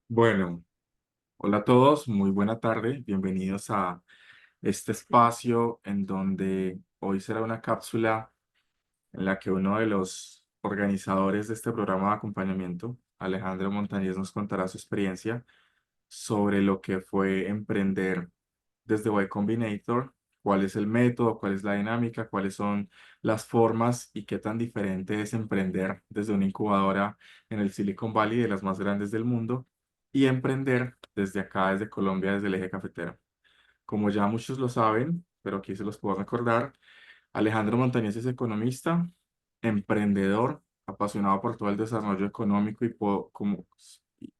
Bueno, hola a todos, muy buena tarde, bienvenidos a este espacio en donde hoy será una cápsula en la que uno de los organizadores de este programa de acompañamiento, Alejandro Montañez, nos contará su experiencia sobre lo que fue emprender desde Y Combinator, cuál es el método, cuál es la dinámica, cuáles son las formas y qué tan diferente es emprender desde una incubadora en el Silicon Valley, de las más grandes del mundo, y emprender desde acá, desde Colombia, desde el eje cafetero. Como ya muchos lo saben, pero aquí se los puedo recordar, Alejandro Montañez es economista, emprendedor, apasionado por todo el desarrollo económico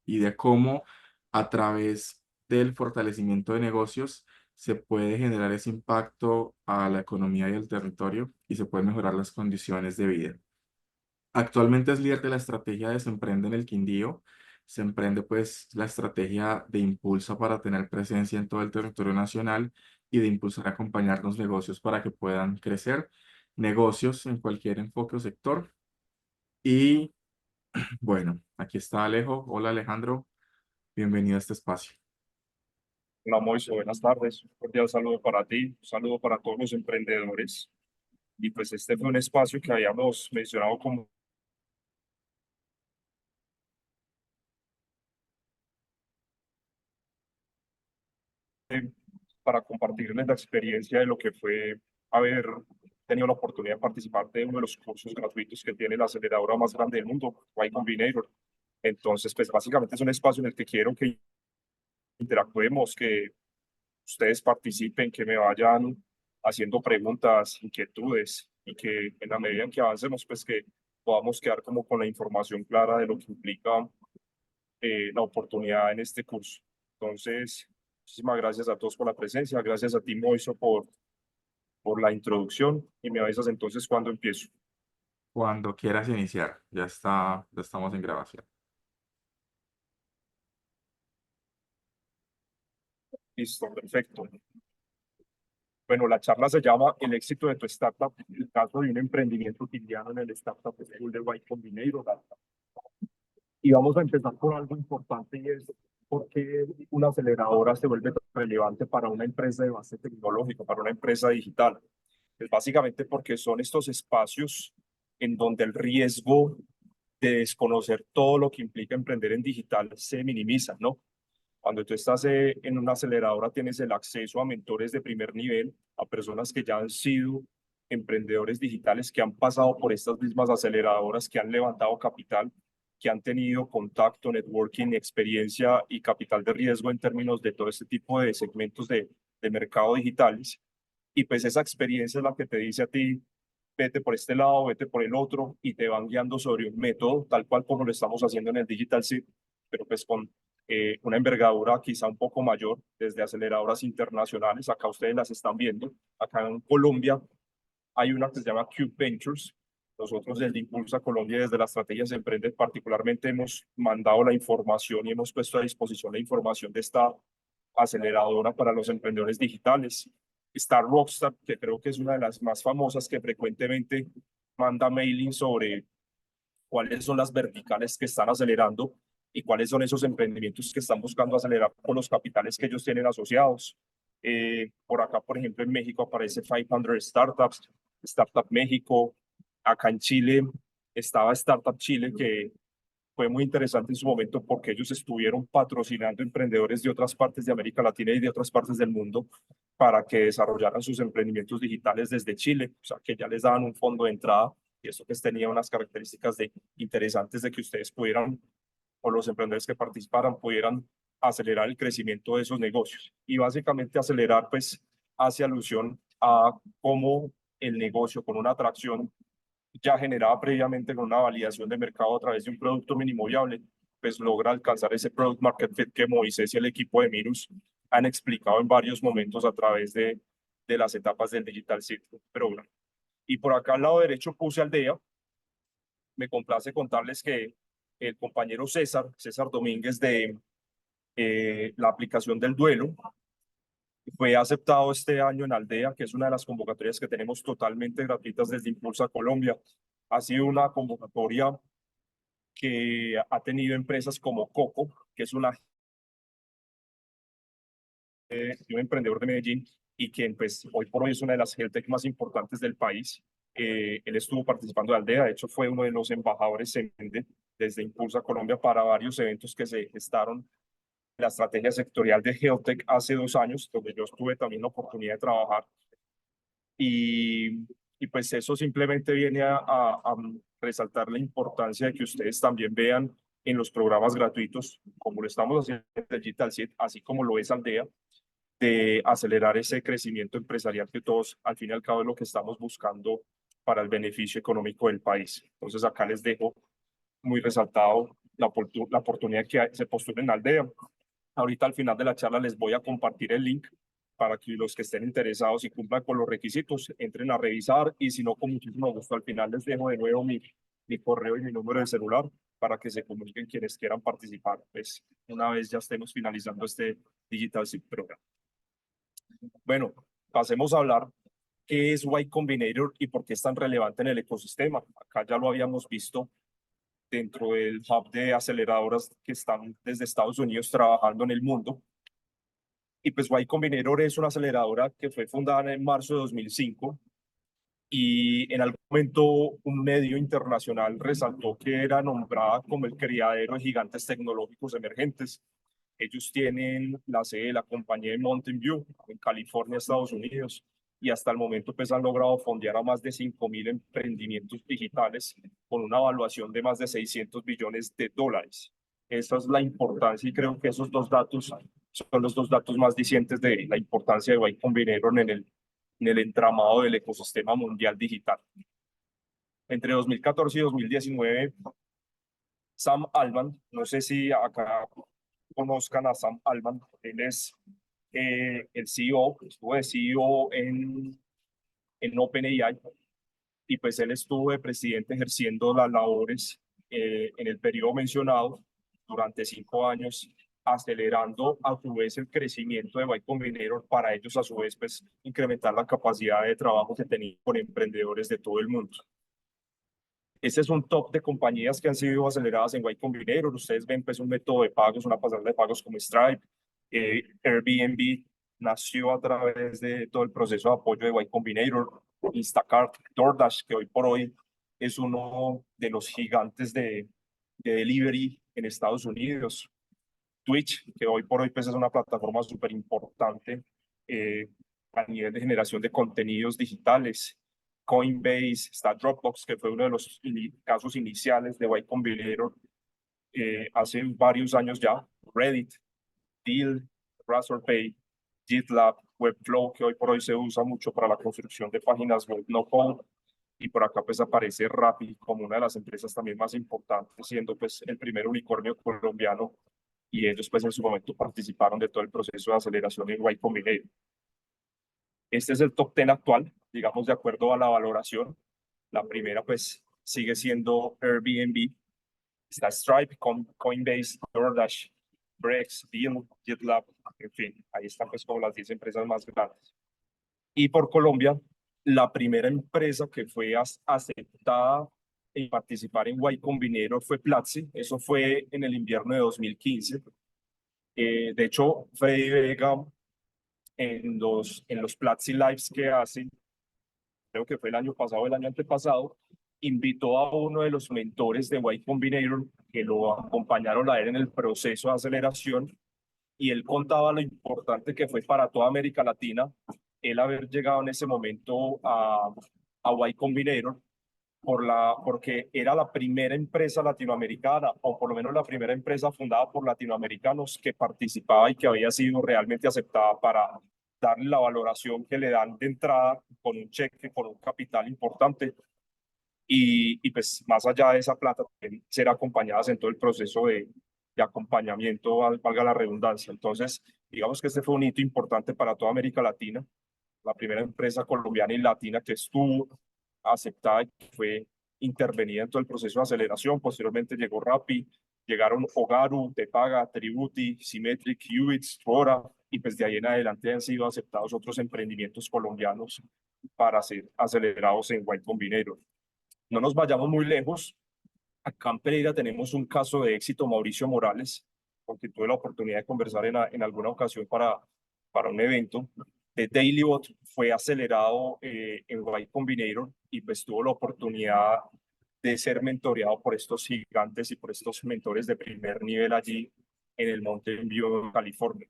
y de cómo a través del fortalecimiento de negocios se puede generar ese impacto a la economía y al territorio y se pueden mejorar las condiciones de vida. Actualmente es líder de la estrategia de Se Emprende en el Quindío. Se emprende pues la estrategia de Impulsa para tener presencia en todo el territorio nacional y de impulsar y acompañar los negocios para que puedan crecer, negocios en cualquier enfoque o sector. Y bueno, aquí está Alejo. Hola Alejandro, bienvenido a este espacio. Hola Moiso, buenas tardes. Un cordial saludo para ti, un saludo para todos los emprendedores. Y pues este fue un espacio que habíamos mencionado como para compartirles la experiencia de lo que fue haber tenido la oportunidad de participar de uno de los cursos gratuitos que tiene la aceleradora más grande del mundo, Y Combinator. Entonces, pues básicamente es un espacio en el que quiero que interactuemos, que ustedes participen, que me vayan haciendo preguntas, inquietudes y que en la medida en que avancemos, pues que podamos quedar como con la información clara de lo que implica la oportunidad en este curso. Entonces, muchísimas gracias a todos por la presencia, gracias a ti, Moiso, por la introducción y me avisas entonces cuando empiezo. Cuando quieras iniciar, ya estamos en grabación. Listo, perfecto. Bueno, la charla se llama El éxito de tu startup, el caso de un emprendimiento cotidiano en el Startup School de Y Combinator. Y vamos a empezar por algo importante y es por qué una aceleradora se vuelve tan relevante para una empresa de base tecnológica, para una empresa digital. Es básicamente porque son estos espacios en donde el riesgo de desconocer todo lo que implica emprender en digital se minimiza, ¿no? Cuando tú estás en una aceleradora tienes el acceso a mentores de primer nivel, a personas que ya han sido emprendedores digitales, que han pasado por estas mismas aceleradoras, que han levantado capital, que han tenido contacto, networking, experiencia y capital de riesgo en términos de todo este tipo de segmentos de mercado digitales. Y pues esa experiencia es la que te dice a ti, vete por este lado, vete por el otro, y te van guiando sobre un método, tal cual como lo estamos haciendo en el Digital Seed, pero pues con una envergadura quizá un poco mayor desde aceleradoras internacionales. Acá ustedes las están viendo. Acá en Colombia hay una que se llama Cube Ventures. Nosotros desde Impulsa Colombia, desde la estrategia Se Emprende, particularmente hemos mandado la información y hemos puesto a disposición la información de esta aceleradora para los emprendedores digitales. Está Rockstar, que creo que es una de las más famosas, que frecuentemente manda mailing sobre cuáles son las verticales que están acelerando y cuáles son esos emprendimientos que están buscando acelerar con los capitales que ellos tienen asociados. Por acá, por ejemplo, en México aparece 500 Startups, Startup México. Acá en Chile estaba Startup Chile, que fue muy interesante en su momento porque ellos estuvieron patrocinando emprendedores de otras partes de América Latina y de otras partes del mundo para que desarrollaran sus emprendimientos digitales desde Chile, o sea, que ya les daban un fondo de entrada y eso pues tenía unas características interesantes de que ustedes pudieran, o los emprendedores que participaran, pudieran acelerar el crecimiento de esos negocios. Y básicamente acelerar pues hace alusión a cómo el negocio con una atracción ya generada previamente con una validación de mercado a través de un producto mínimo viable, pues logra alcanzar ese product market fit que Moisés y el equipo de Mirus han explicado en varios momentos a través de las etapas del Digital Seed Program. Y por acá al lado derecho puse Aldea. Me complace contarles que el compañero César Domínguez de la aplicación del duelo, fue aceptado este año en Aldea, que es una de las convocatorias que tenemos totalmente gratuitas desde Impulsa Colombia. Ha sido una convocatoria que ha tenido empresas como Coco, que es de un emprendedor de Medellín y quien pues hoy por hoy es una de las health más importantes del país. Él estuvo participando de Aldea, de hecho fue uno de los embajadores desde Impulsa Colombia para varios eventos que se gestaron en la estrategia sectorial de HealthTech hace 2 años, donde yo tuve también la oportunidad de trabajar. Y, y pues eso simplemente viene a resaltar la importancia de que ustedes también vean en los programas gratuitos, como lo estamos haciendo en Digital Seed, así como lo es Aldea, de acelerar ese crecimiento empresarial que todos, al fin y al cabo, es lo que estamos buscando para el beneficio económico del país. Entonces, acá les dejo muy resaltado la oportunidad que se postulen en Aldea. Ahorita al final de la charla les voy a compartir el link para que los que estén interesados y cumplan con los requisitos entren a revisar y si no, con muchísimo gusto al final les dejo de nuevo mi correo y mi número de celular para que se comuniquen quienes quieran participar, pues una vez ya estemos finalizando este Digital Seed Program. Bueno, pasemos a hablar qué es Y Combinator y por qué es tan relevante en el ecosistema. Acá ya lo habíamos visto dentro del hub de aceleradoras que están desde Estados Unidos trabajando en el mundo. Y pues Y Combinator es una aceleradora que fue fundada en marzo de 2005 y en algún momento un medio internacional resaltó que era nombrada como el criadero de gigantes tecnológicos emergentes. Ellos tienen la sede de la compañía en Mountain View, en California, Estados Unidos, y hasta el momento pues han logrado fondear a más de 5.000 emprendimientos digitales con una evaluación de más de 600 billones de dólares. Esa es la importancia y creo que esos dos datos son los dos datos más dicientes de la importancia de Y Combinator en el entramado del ecosistema mundial digital. Entre 2014 y 2019, Sam Altman, no sé si acá conozcan a Sam Altman, él es el CEO, estuvo de CEO en OpenAI y pues él estuvo de presidente ejerciendo las labores en el periodo mencionado durante 5 años, acelerando a su vez el crecimiento de Y Combinator para ellos a su vez pues incrementar la capacidad de trabajo que tenían con emprendedores de todo el mundo. Este es un top de compañías que han sido aceleradas en Y Combinator. Ustedes ven pues un método de pagos, una pasarela de pagos como Stripe. Airbnb nació a través de todo el proceso de apoyo de Y Combinator. Instacart, DoorDash, que hoy por hoy es uno de los gigantes de delivery en Estados Unidos. Twitch, que hoy por hoy pues, es una plataforma súper importante a nivel de generación de contenidos digitales. Coinbase, está Dropbox, que fue uno de los casos iniciales de Y Combinator hace varios años ya. Reddit, Deal, Razorpay, GitLab, Webflow, que hoy por hoy se usa mucho para la construcción de páginas web no code. Y por acá pues aparece Rappi como una de las empresas también más importantes, siendo pues el primer unicornio colombiano y ellos pues en su momento participaron de todo el proceso de aceleración en Y Combinator. Este es el top 10 actual, digamos de acuerdo a la valoración. La primera pues sigue siendo Airbnb, está Stripe, Coinbase, DoorDash, Brex, Deal, GitLab, en fin, ahí están pues como las 10 empresas más grandes. Y por Colombia, la primera empresa que fue aceptada en participar en Y Combinator fue Platzi, eso fue en el invierno de 2015. De hecho, Freddy Vega en los Platzi Lives que hace, creo que fue el año pasado, el año antepasado, invitó a uno de los mentores de Y Combinator que lo acompañaron a él en el proceso de aceleración y él contaba lo importante que fue para toda América Latina el haber llegado en ese momento a Y Combinator porque era la primera empresa latinoamericana, o por lo menos la primera empresa fundada por latinoamericanos que participaba y que había sido realmente aceptada para darle la valoración que le dan de entrada con un cheque, con un capital importante. Y pues más allá de esa plata, ser acompañadas en todo el proceso de acompañamiento, valga la redundancia. Entonces, digamos que este fue un hito importante para toda América Latina, la primera empresa colombiana y latina que estuvo aceptada y fue intervenida en todo el proceso de aceleración. Posteriormente llegó Rappi, llegaron Ogaru, Tepaga, Tributi, Symmetric, Qubits, Fora, y pues de ahí en adelante han sido aceptados otros emprendimientos colombianos para ser acelerados en Y Combinator. No nos vayamos muy lejos. Acá en Pereira tenemos un caso de éxito, Mauricio Morales, con quien tuve la oportunidad de conversar en alguna ocasión para un evento. De DailyBot fue acelerado en Y Combinator y pues tuvo la oportunidad de ser mentoreado por estos gigantes y por estos mentores de primer nivel allí en el Mountain View, California.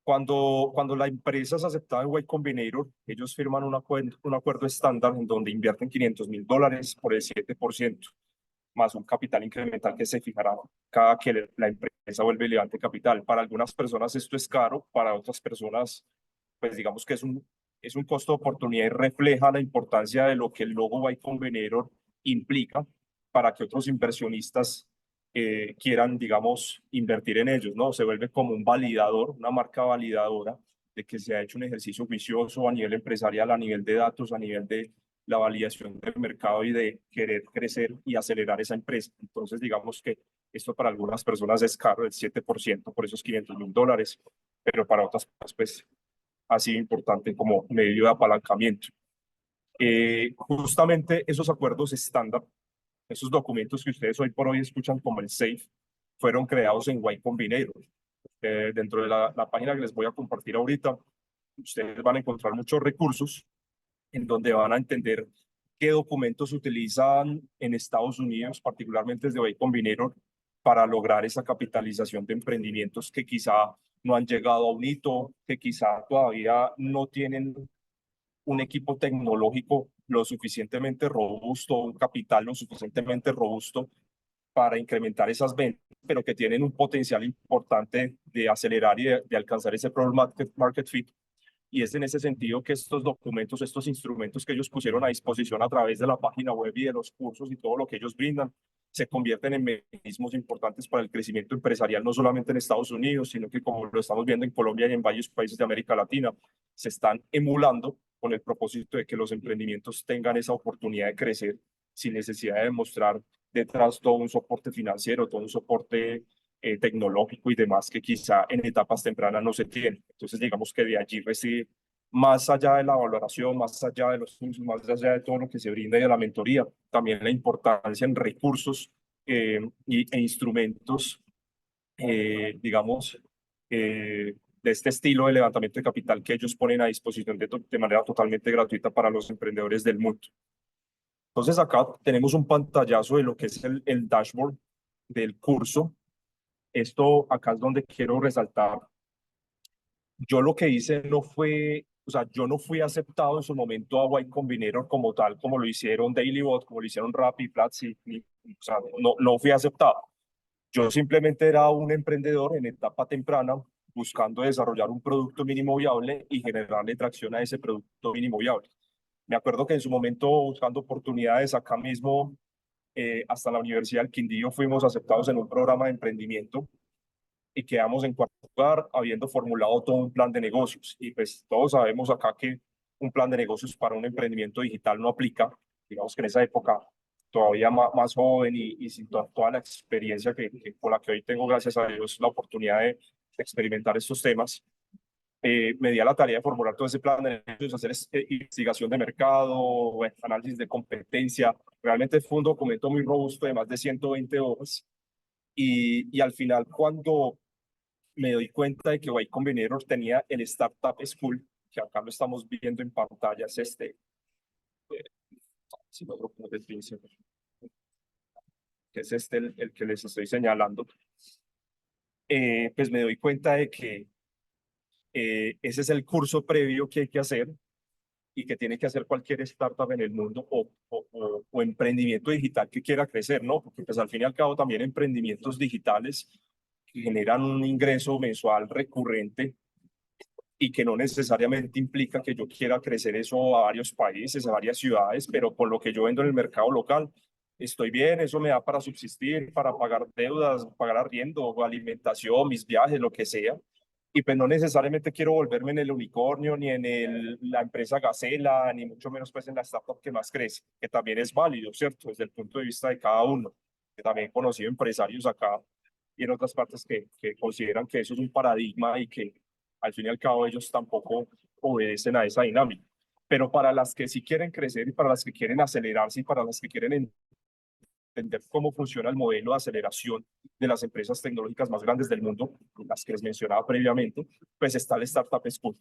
Cuando la empresa es aceptada en Y Combinator, ellos firman un acuerdo estándar en donde invierten $500,000 por el 7%, más un capital incremental que se fijará cada que la empresa vuelve y levante capital. Para algunas personas esto es caro, para otras personas, pues digamos que es un costo de oportunidad y refleja la importancia de lo que el logo Y Combinator implica para que otros inversionistas quieran, digamos, invertir en ellos, ¿no? Se vuelve como un validador, una marca validadora de que se ha hecho un ejercicio juicioso a nivel empresarial, a nivel de datos, a nivel de la validación del mercado y de querer crecer y acelerar esa empresa. Entonces, digamos que esto para algunas personas es caro, el 7% por esos $500,000, pero para otras, pues, ha sido importante como medio de apalancamiento. Justamente esos acuerdos estándar, esos documentos que ustedes hoy por hoy escuchan como el SAFE, fueron creados en Y Combinator. Dentro de la página que les voy a compartir ahorita, ustedes van a encontrar muchos recursos en donde van a entender qué documentos utilizan en Estados Unidos, particularmente desde Y Combinator, para lograr esa capitalización de emprendimientos que quizá no han llegado a un hito, que quizá todavía no tienen un equipo tecnológico lo suficientemente robusto, un capital lo suficientemente robusto para incrementar esas ventas, pero que tienen un potencial importante de acelerar y de alcanzar ese product market fit. Y es en ese sentido que estos documentos, estos instrumentos que ellos pusieron a disposición a través de la página web y de los cursos y todo lo que ellos brindan, se convierten en mecanismos importantes para el crecimiento empresarial, no solamente en Estados Unidos, sino que como lo estamos viendo en Colombia y en varios países de América Latina, se están emulando con el propósito de que los emprendimientos tengan esa oportunidad de crecer sin necesidad de demostrar detrás todo un soporte financiero, todo un soporte tecnológico y demás que quizá en etapas tempranas no se tiene. Entonces, digamos que de allí recibe, más allá de la valoración, más allá de los cursos, más allá de todo lo que se brinda y de la mentoría, también la importancia en recursos e instrumentos, digamos, de este estilo de levantamiento de capital que ellos ponen a disposición de manera totalmente gratuita para los emprendedores del mundo. Entonces acá tenemos un pantallazo de lo que es el dashboard del curso. Esto acá es donde quiero resaltar. Yo lo que hice no fue, o sea, yo no fui aceptado en su momento a Y Combinator como tal, como lo hicieron DailyBot, como lo hicieron Rappi, Platzi, o sea, no fui aceptado. Yo simplemente era un emprendedor en etapa temprana buscando desarrollar un producto mínimo viable y generarle tracción a ese producto mínimo viable. Me acuerdo que en su momento, buscando oportunidades acá mismo, hasta la Universidad del Quindío, fuimos aceptados en un programa de emprendimiento y quedamos en cuarto lugar, habiendo formulado todo un plan de negocios. Y pues todos sabemos acá que un plan de negocios para un emprendimiento digital no aplica. Digamos que en esa época, todavía más joven y sin toda la experiencia con la que hoy tengo, gracias a Dios, la oportunidad de experimentar estos temas. Me di a la tarea de formular todo ese plan de negocios, hacer investigación de mercado, análisis de competencia. Realmente fue un documento muy robusto de más de 120 hojas. Y al final, cuando me doy cuenta de que Y Combinator tenía el Startup School, que acá lo estamos viendo en pantalla, es eh, si logro poner el pincel, que es el que les estoy señalando, pues me doy cuenta de que ese es el curso previo que hay que hacer y que tiene que hacer cualquier startup en el mundo o emprendimiento digital que quiera crecer, ¿no? Porque pues al fin y al cabo también emprendimientos digitales que generan un ingreso mensual recurrente y que no necesariamente implica que yo quiera crecer eso a varios países, a varias ciudades, pero con lo que yo vendo en el mercado local, estoy bien, eso me da para subsistir, para pagar deudas, pagar arriendo, alimentación, mis viajes, lo que sea. Y pues no necesariamente quiero volverme en el unicornio, ni en la empresa Gacela, ni mucho menos pues en la startup que más crece, que también es válido, ¿cierto? Desde el punto de vista de cada uno. Que también he conocido empresarios acá y en otras partes que consideran que eso es un paradigma y que al fin y al cabo ellos tampoco obedecen a esa dinámica. Pero para las que sí quieren crecer y para las que quieren acelerarse y para las que quieren entender cómo funciona el modelo de aceleración de las empresas tecnológicas más grandes del mundo, las que les mencionaba previamente, pues está el Startup School.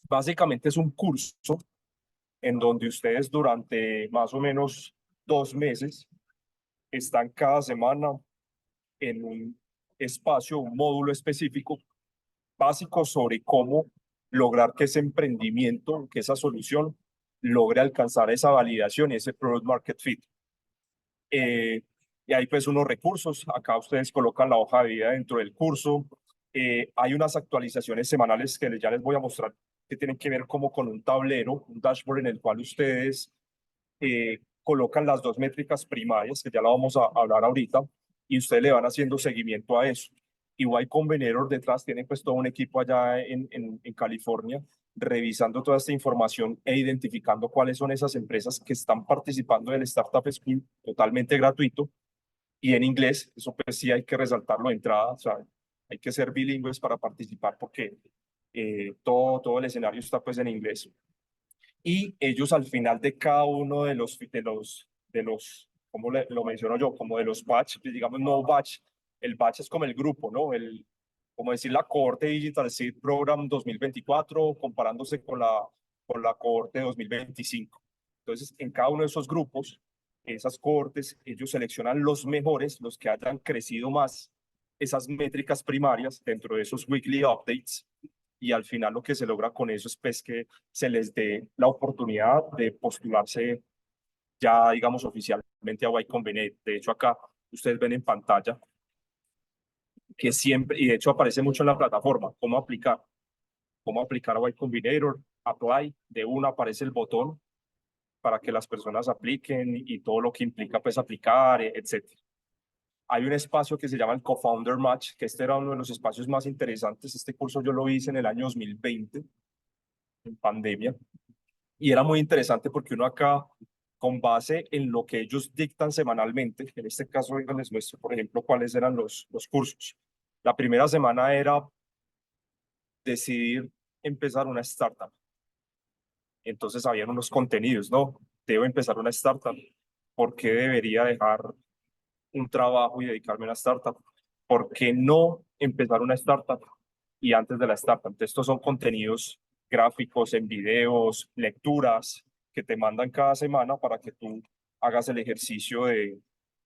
Básicamente es un curso en donde ustedes durante más o menos 2 meses están cada semana en un espacio, un módulo específico básico sobre cómo lograr que ese emprendimiento, que esa solución logre alcanzar esa validación y ese product market fit. Y hay pues unos recursos, acá ustedes colocan la hoja de vida dentro del curso. Hay unas actualizaciones semanales que ya les voy a mostrar que tienen que ver como con un tablero, un dashboard en el cual ustedes colocan las dos métricas primarias, que ya la vamos a hablar ahorita, y ustedes le van haciendo seguimiento a eso. Y Y Combinator detrás tiene pues todo un equipo allá en California revisando toda esta información e identificando cuáles son esas empresas que están participando del Startup School totalmente gratuito y en inglés. Eso pues sí hay que resaltarlo de entrada, o sea, hay que ser bilingües para participar porque todo el escenario está pues en inglés. Y ellos al final de cada uno ¿cómo lo menciono yo? Como de los batch, pues, digamos no batch, el batch es como el grupo, ¿no? Como decir la cohorte Digital Seed Program 2024 comparándose con la cohorte 2025. Entonces, en cada uno de esos grupos, esas cohortes, ellos seleccionan los mejores, los que hayan crecido más esas métricas primarias dentro de esos weekly updates, y al final lo que se logra con eso es pues que se les dé la oportunidad de postularse ya, digamos, oficialmente a Y Combinator. De hecho, acá ustedes ven en pantalla que siempre, y de hecho aparece mucho en la plataforma, cómo aplicar a Y Combinator, apply, de una aparece el botón para que las personas apliquen y todo lo que implica pues aplicar, etcétera. Hay un espacio que se llama el Co-Founder Match, que este era uno de los espacios más interesantes. Este curso yo lo hice en el año 2020, en pandemia, y era muy interesante porque uno acá, con base en lo que ellos dictan semanalmente, en este caso venga, les muestro, por ejemplo, cuáles eran los cursos. La primera semana era decidir empezar una startup. Entonces habían unos contenidos, ¿no? Debo empezar una startup. ¿Por qué debería dejar un trabajo y dedicarme a una startup? ¿Por qué no empezar una startup y antes de la startup? Entonces, estos son contenidos gráficos, en videos, lecturas que te mandan cada semana para que tú hagas el ejercicio de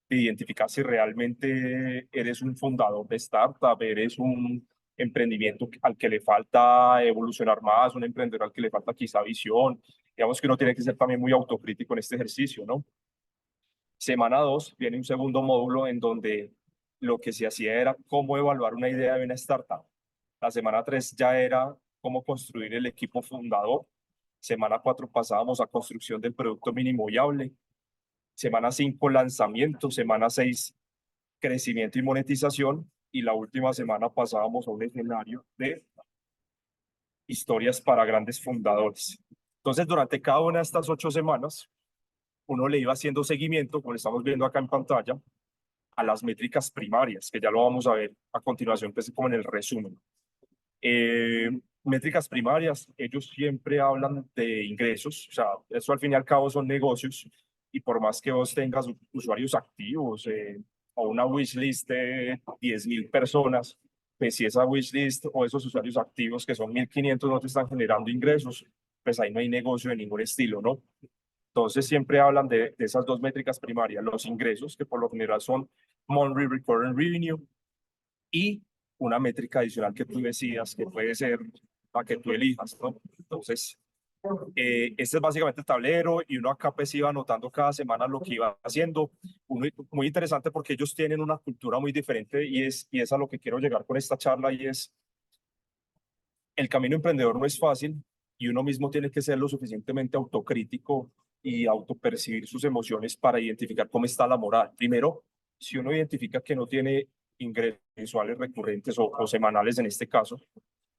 identificar si realmente eres un fundador de startup, eres un emprendimiento al que le falta evolucionar más, un emprendedor al que le falta quizá visión. Digamos que uno tiene que ser también muy autocrítico en este ejercicio, ¿no? Semana 2 viene un segundo módulo en donde lo que se hacía era cómo evaluar una idea de una startup. La semana 3 ya era cómo construir el equipo fundador. Semana 4 pasábamos a construcción del producto mínimo viable. Semana 5 lanzamiento. Semana 6 crecimiento y monetización. Y la última semana pasábamos a un escenario de historias para grandes fundadores. Entonces, durante cada una de estas 8 semanas, uno le iba haciendo seguimiento, como estamos viendo acá en pantalla, a las métricas primarias, que ya lo vamos a ver a continuación, pues como en el resumen. Métricas primarias, ellos siempre hablan de ingresos, o sea, eso al fin y al cabo son negocios, y por más que vos tengas usuarios activos o una wishlist de 10.000 personas, pues si esa wishlist o esos usuarios activos que son 1.500 no te están generando ingresos, pues ahí no hay negocio de ningún estilo, ¿no? Entonces siempre hablan de esas dos métricas primarias, los ingresos, que por lo general son Monthly Recurring Revenue, y una métrica adicional que tú decidas, que puede ser la que tú elijas, ¿no? Entonces, este es básicamente el tablero y uno acá pues iba anotando cada semana lo que iba haciendo. Muy interesante porque ellos tienen una cultura muy diferente y es a lo que quiero llegar con esta charla, y es el camino emprendedor no es fácil y uno mismo tiene que ser lo suficientemente autocrítico y autopercibir sus emociones para identificar cómo está la moral. Primero, si uno identifica que no tiene ingresos mensuales recurrentes o semanales en este caso,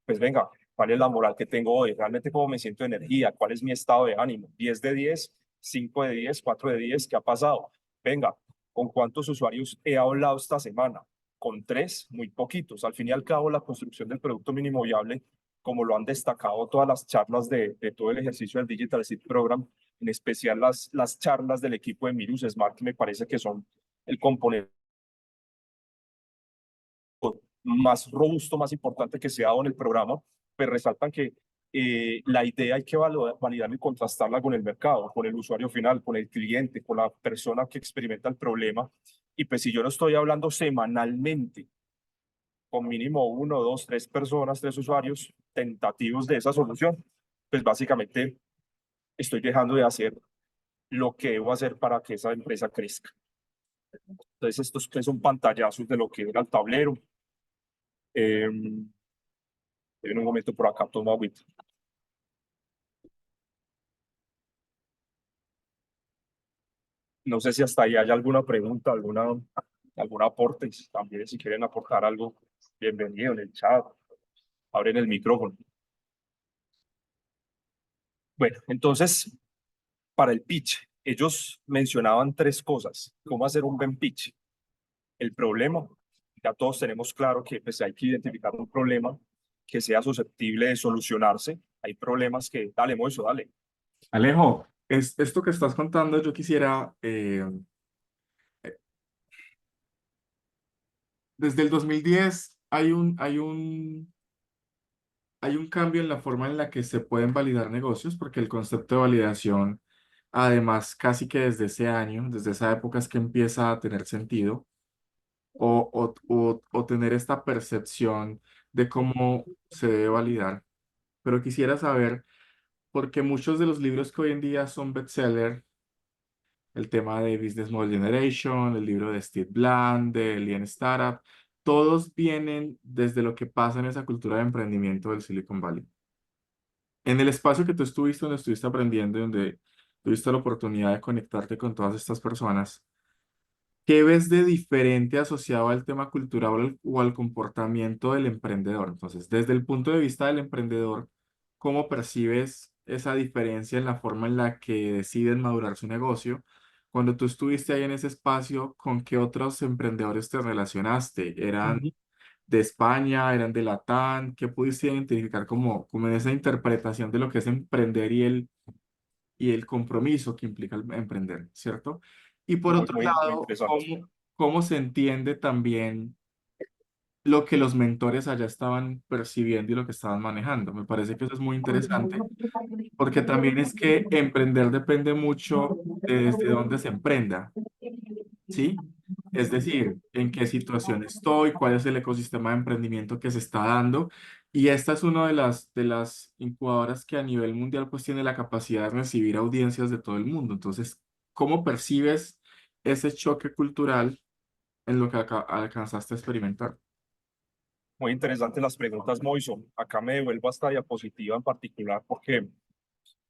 pues venga, ¿cuál es la moral que tengo hoy? ¿Realmente cómo me siento de energía? ¿Cuál es mi estado de ánimo? 10 de 10, 5 de 10, 4 de 10, ¿qué ha pasado? Venga, ¿con cuántos usuarios he hablado esta semana? Con 3, muy poquitos. Al fin y al cabo, la construcción del producto mínimo viable como lo han destacado todas las charlas de todo el ejercicio del Digital Seed Program, en especial las charlas del equipo de Mirus Smart, que me parece que son el componente más robusto, más importante que se ha dado en el programa, pues resaltan que la idea hay que validarla y contrastarla con el mercado, con el usuario final, con el cliente, con la persona que experimenta el problema. Y pues si yo no estoy hablando semanalmente con mínimo uno, dos, tres personas, tres usuarios tentativos de esa solución, pues básicamente estoy dejando de hacer lo que debo hacer para que esa empresa crezca. Entonces estos pues, son pantallazos de lo que era el tablero. En un momento por acá tomo agüita. No sé si hasta ahí hay alguna pregunta, algún aporte. También si quieren aportar algo, bienvenido en el chat. Abren el micrófono. Bueno, entonces, para el pitch, ellos mencionaban tres cosas. ¿Cómo hacer un buen pitch? El problema. Ya todos tenemos claro que pues, hay que identificar un problema que sea susceptible de solucionarse. Hay problemas que, dale, Moiso, dale. Alejo, esto que estás contando, yo quisiera, desde el 2010 hay un cambio en la forma en la que se pueden validar negocios, porque el concepto de validación, además, casi que desde ese año, desde esa época es que empieza a tener sentido o tener esta percepción de cómo se debe validar. Pero quisiera saber, porque muchos de los libros que hoy en día son bestseller, el tema de Business Model Generation, el libro de Steve Bland, de Lean Startup, todos vienen desde lo que pasa en esa cultura de emprendimiento del Silicon Valley. En el espacio que tú estuviste, donde estuviste aprendiendo, y donde tuviste la oportunidad de conectarte con todas estas personas, ¿qué ves de diferente asociado al tema cultural o al comportamiento del emprendedor? Entonces, desde el punto de vista del emprendedor, ¿cómo percibes esa diferencia en la forma en la que deciden madurar su negocio? Cuando tú estuviste ahí en ese espacio, ¿con qué otros emprendedores te relacionaste? ¿Eran Ujú. de España? ¿Eran de Latam? ¿Qué pudiste identificar como en esa interpretación de lo que es emprender y el compromiso que implica el emprender, ¿cierto? Y por Muy, otro muy, muy lado, interesante. cómo se entiende también lo que los mentores allá estaban percibiendo y lo que estaban manejando? Me parece que eso es muy interesante, porque también es que emprender depende mucho de desde dónde se emprenda, ¿sí? Es decir, en qué situación estoy, cuál es el ecosistema de emprendimiento que se está dando. Y esta es una de las incubadoras que a nivel mundial pues tiene la capacidad de recibir audiencias de todo el mundo. Entonces, ¿cómo percibes ese choque cultural en lo que alcanzaste a experimentar? Muy interesantes las preguntas, Moiso. Acá me devuelvo a esta diapositiva en particular porque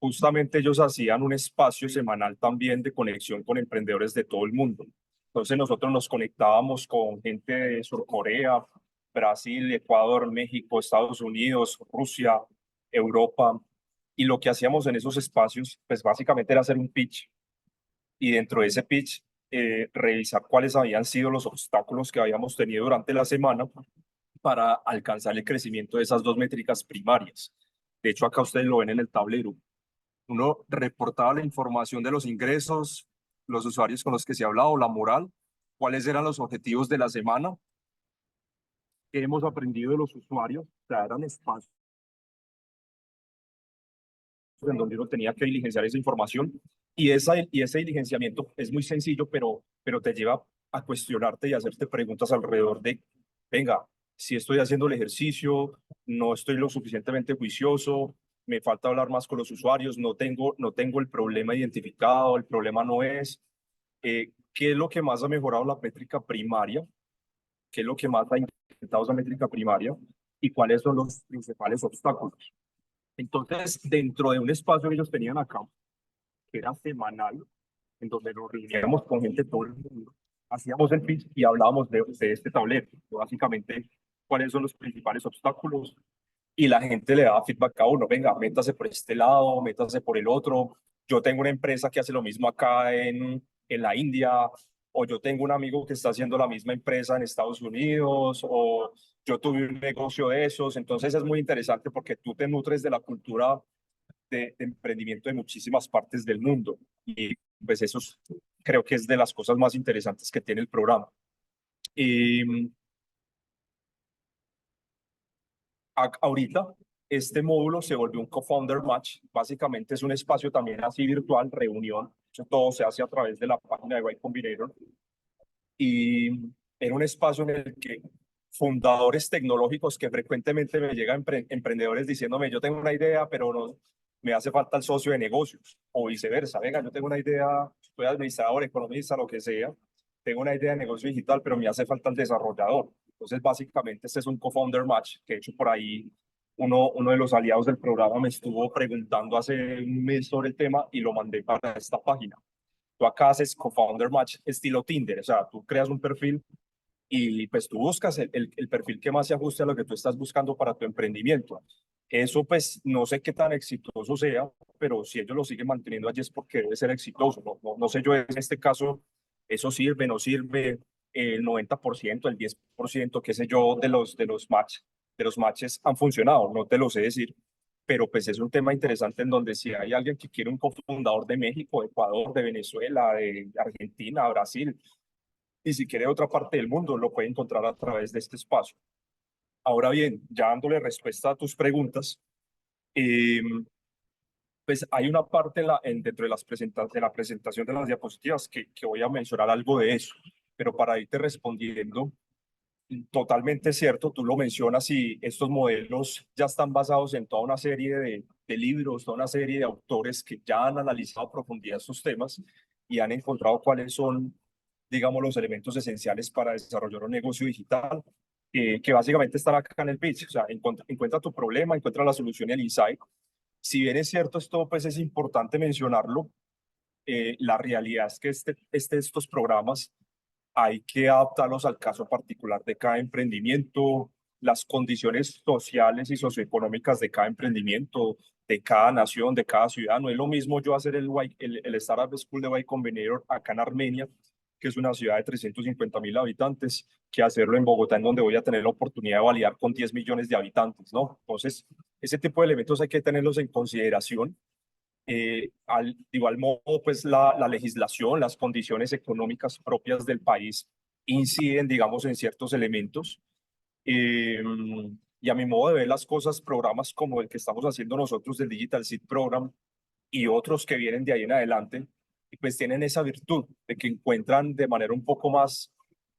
justamente ellos hacían un espacio semanal también de conexión con emprendedores de todo el mundo. Entonces nosotros nos conectábamos con gente de Surcorea, Brasil, Ecuador, México, Estados Unidos, Rusia, Europa. Y lo que hacíamos en esos espacios, pues básicamente era hacer un pitch y dentro de ese pitch revisar cuáles habían sido los obstáculos que habíamos tenido durante la semana para alcanzar el crecimiento de esas dos métricas primarias. De hecho, acá ustedes lo ven en el tablero. Uno reportaba la información de los ingresos, los usuarios con los que se hablaba o la moral, cuáles eran los objetivos de la semana, qué hemos aprendido de los usuarios, o sea, eran espacios en donde uno tenía que diligenciar esa información y ese diligenciamiento es muy sencillo, pero te lleva a cuestionarte y a hacerte preguntas alrededor de, venga, si estoy haciendo el ejercicio, no estoy lo suficientemente juicioso, me falta hablar más con los usuarios, no tengo el problema identificado, el problema no es, ¿qué es lo que más ha mejorado la métrica primaria? ¿Qué es lo que más ha incrementado esa métrica primaria? ¿Y cuáles son los principales obstáculos? Entonces, dentro de un espacio que ellos tenían acá, que era semanal, en donde nos reuníamos con gente de todo el mundo, hacíamos el pitch y hablábamos de este tablero, básicamente cuáles son los principales obstáculos, y la gente le daba feedback a uno, venga, métase por este lado, métase por el otro, yo tengo una empresa que hace lo mismo acá en la India, o yo tengo un amigo que está haciendo la misma empresa en Estados Unidos, o yo tuve un negocio de esos. Entonces es muy interesante porque tú te nutres de la cultura de emprendimiento de muchísimas partes del mundo. Y pues eso creo que es de las cosas más interesantes que tiene el programa. Y ahorita este módulo se volvió un co-founder match. Básicamente es un espacio también así virtual, reunión. Eso todo se hace a través de la página de Y Combinator. Y era un espacio en el que fundadores tecnológicos que frecuentemente me llegan emprendedores diciéndome, yo tengo una idea, pero no, me hace falta el socio de negocios, o viceversa. Venga, yo tengo una idea, soy administrador, economista, lo que sea, tengo una idea de negocio digital, pero me hace falta el desarrollador. Entonces, básicamente, este es un co-founder match, que de hecho por ahí uno de los aliados del programa me estuvo preguntando hace un mes sobre el tema y lo mandé para esta página. Tú acá haces co-founder match estilo Tinder, o sea, tú creas un perfil y pues tú buscas el perfil que más se ajuste a lo que tú estás buscando para tu emprendimiento. Eso pues no sé qué tan exitoso sea, pero si ellos lo siguen manteniendo allí es porque debe ser exitoso. No sé yo en este caso, eso sirve, no sirve, el 90%, el 10%, qué sé yo, de los matches han funcionado, no te lo sé decir, pero pues es un tema interesante en donde si hay alguien que quiere un cofundador de México, de Ecuador, de Venezuela, de Argentina, Brasil, y si quiere otra parte del mundo, lo puede encontrar a través de este espacio. Ahora bien, ya dándole respuesta a tus preguntas, eh, pues hay una parte dentro de, de la presentación de las diapositivas que voy a mencionar algo de eso, pero para irte respondiendo, totalmente cierto, tú lo mencionas y estos modelos ya están basados en toda una serie de libros, toda una serie de autores que ya han analizado a profundidad estos temas y han encontrado cuáles son, digamos, los elementos esenciales para desarrollar un negocio digital, que básicamente están acá en el pitch. O sea, encuentra tu problema, encuentra la solución y el insight. Si bien es cierto esto, pues es importante mencionarlo, la realidad es que estos programas hay que adaptarlos al caso particular de cada emprendimiento, las condiciones sociales y socioeconómicas de cada emprendimiento, de cada nación, de cada ciudad. No es lo mismo yo hacer el Startup School de Y Combinator acá en Armenia, que es una ciudad de 350.000 habitantes, que hacerlo en Bogotá, en donde voy a tener la oportunidad de validar con 10 millones de habitantes, ¿no? Entonces, ese tipo de elementos hay que tenerlos en consideración. De igual modo, pues la legislación, las condiciones económicas propias del país inciden, digamos, en ciertos elementos. Eh, y a mi modo de ver las cosas, programas como el que estamos haciendo nosotros del Digital Seed Program y otros que vienen de ahí en adelante, pues tienen esa virtud de que encuentran de manera un poco más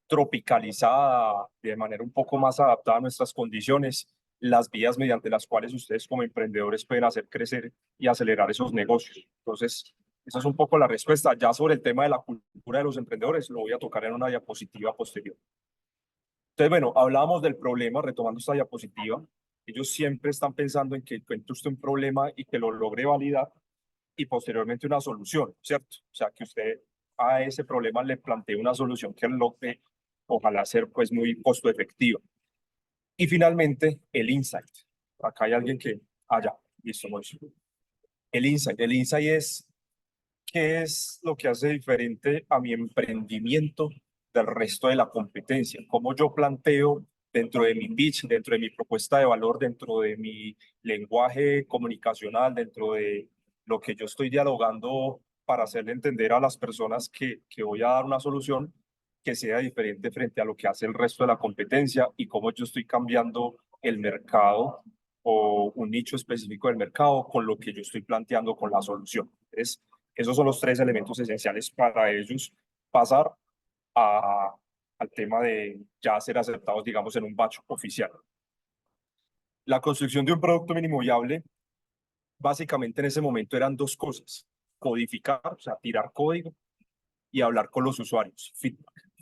tropicalizada, de manera un poco más adaptada a nuestras condiciones, las vías mediante las cuales ustedes como emprendedores pueden hacer crecer y acelerar esos negocios. Entonces, esa es un poco la respuesta. Ya sobre el tema de la cultura de los emprendedores, lo voy a tocar en una diapositiva posterior. Entonces, bueno, hablábamos del problema, retomando esta diapositiva. Ellos siempre están pensando en que encuentre usted un problema y que lo logre validar y posteriormente una solución, ¿cierto? O sea, que usted a ese problema le plantee una solución que logre, ojalá ser pues muy costo efectiva. Y finalmente, el insight. Acá hay alguien que, ya, listo, Moisés. El insight es qué es lo que hace diferente a mi emprendimiento del resto de la competencia, cómo yo planteo dentro de mi pitch, dentro de mi propuesta de valor, dentro de mi lenguaje comunicacional, dentro de lo que yo estoy dialogando para hacerle entender a las personas que voy a dar una solución que sea diferente frente a lo que hace el resto de la competencia y cómo yo estoy cambiando el mercado o un nicho específico del mercado con lo que yo estoy planteando con la solución. Entonces, esos son los tres elementos esenciales para ellos pasar a, al tema de ya ser aceptados, digamos, en un batch oficial. La construcción de un producto mínimo viable, básicamente en ese momento eran dos cosas: codificar, o sea, tirar código, y hablar con los usuarios,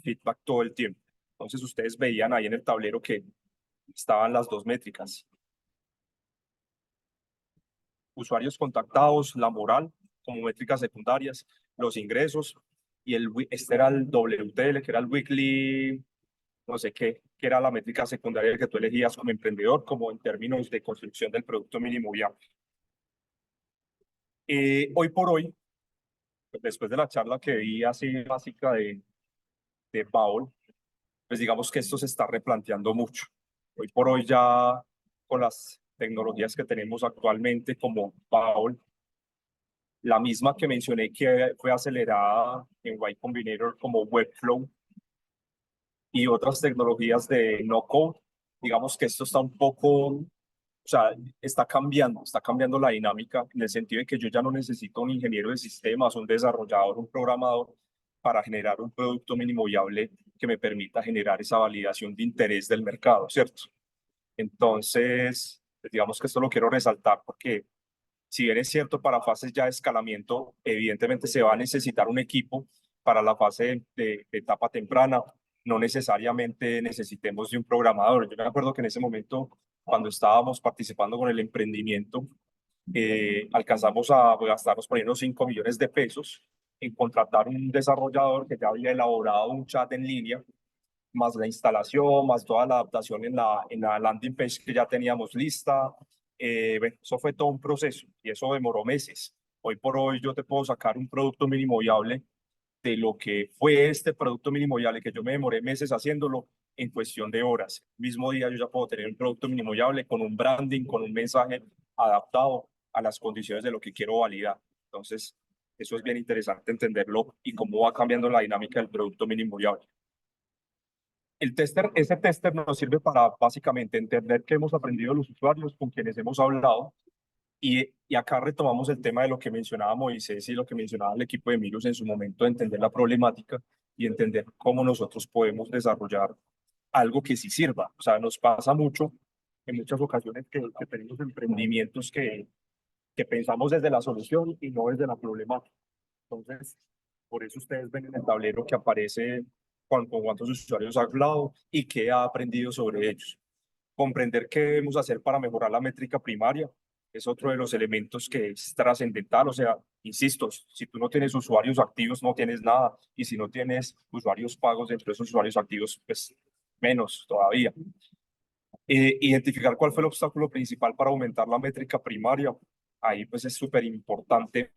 feedback todo el tiempo. Entonces ustedes veían ahí en el tablero que estaban las dos métricas: usuarios contactados, la moral como métricas secundarias, los ingresos, y este era el WTL, que era el weekly, no sé qué, que era la métrica secundaria que tú elegías como emprendedor, como en términos de construcción del producto mínimo viable. Hoy por hoy, después de la charla que di así básica Baol, pues digamos que esto se está replanteando mucho. Hoy por hoy ya con las tecnologías que tenemos actualmente como Baol, la misma que mencioné que fue acelerada en Y Combinator como Webflow y otras tecnologías de no code, digamos que esto está un poco, o sea, está cambiando la dinámica en el sentido de que yo ya no necesito un ingeniero de sistemas, un desarrollador, un programador para generar un producto mínimo viable que me permita generar esa validación de interés del mercado, ¿cierto? Entonces, pues digamos que esto lo quiero resaltar porque si bien es cierto para fases ya de escalamiento, evidentemente se va a necesitar un equipo para la fase de etapa temprana, no necesariamente necesitemos de un programador. Yo me acuerdo que en ese momento, cuando estábamos participando con el emprendimiento, alcanzamos a gastarnos por ahí unos 5 millones de pesos en contratar un desarrollador que ya había elaborado un chat en línea, más la instalación, más toda la adaptación en la landing page que ya teníamos lista. Bueno, eso fue todo un proceso y eso demoró meses. Hoy por hoy yo te puedo sacar un producto mínimo viable de lo que fue este producto mínimo viable, que yo me demoré meses haciéndolo en cuestión de horas. Mismo día yo ya puedo tener un producto mínimo viable con un branding, con un mensaje adaptado a las condiciones de lo que quiero validar. Entonces, eso es bien interesante entenderlo y cómo va cambiando la dinámica del producto mínimo viable. Ese tester nos sirve para básicamente entender qué hemos aprendido los usuarios con quienes hemos hablado y acá retomamos el tema de lo que mencionaba Moisés y lo que mencionaba el equipo de Mirus en su momento de entender la problemática y entender cómo nosotros podemos desarrollar algo que sí sirva. O sea, nos pasa mucho en muchas ocasiones que tenemos emprendimientos que pensamos desde la solución y no desde la problemática. Entonces, por eso ustedes ven en el tablero que aparece con cuántos usuarios ha hablado y qué ha aprendido sobre ellos. Comprender qué debemos hacer para mejorar la métrica primaria es otro de los elementos que es trascendental. O sea, insisto, si tú no tienes usuarios activos, no tienes nada. Y si no tienes usuarios pagos dentro de esos usuarios activos, pues menos todavía. Identificar cuál fue el obstáculo principal para aumentar la métrica primaria. Ahí pues es súper importante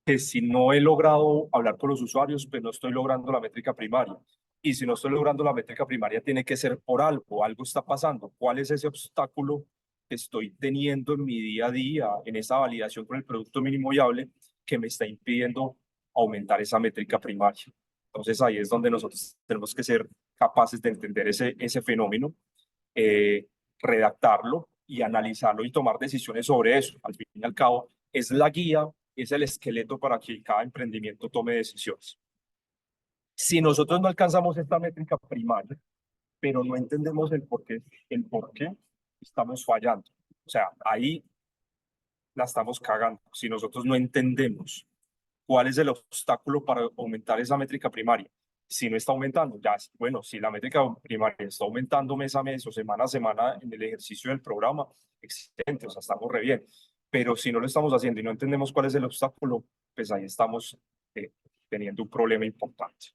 que si no he logrado hablar con los usuarios, pues no estoy logrando la métrica primaria. Y si no estoy logrando la métrica primaria, tiene que ser por algo, algo está pasando. ¿Cuál es ese obstáculo que estoy teniendo en mi día a día, en esa validación con el producto mínimo viable, que me está impidiendo aumentar esa métrica primaria? Entonces ahí es donde nosotros tenemos que ser capaces de entender ese fenómeno, eh, redactarlo y analizarlo y tomar decisiones sobre eso. Al fin y al cabo, es la guía, es el esqueleto para que cada emprendimiento tome decisiones. Si nosotros no alcanzamos esta métrica primaria, pero no entendemos el por qué estamos fallando. O sea, ahí la estamos cagando. Si nosotros no entendemos cuál es el obstáculo para aumentar esa métrica primaria. Si no está aumentando, ya, bueno, si la métrica primaria está aumentando mes a mes o semana a semana en el ejercicio del programa, excelente, o sea, estamos re bien. Pero si no lo estamos haciendo y no entendemos cuál es el obstáculo, pues ahí estamos teniendo un problema importante.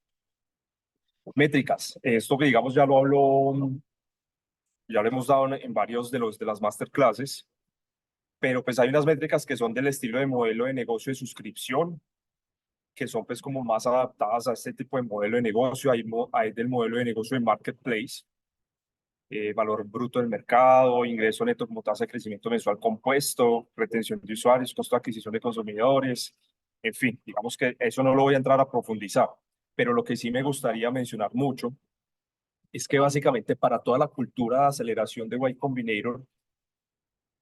Métricas, esto que digamos ya lo hablo, ya lo hemos dado en varios de las masterclasses, pero pues hay unas métricas que son del estilo de modelo de negocio de suscripción, que son pues como más adaptadas a este tipo de modelo de negocio. Hay del modelo de negocio de marketplace, valor bruto del mercado, ingreso neto como tasa de crecimiento mensual compuesto, retención de usuarios, costo de adquisición de consumidores, en fin, digamos que eso no lo voy a entrar a profundizar, pero lo que sí me gustaría mencionar mucho es que básicamente para toda la cultura de aceleración de Y Combinator,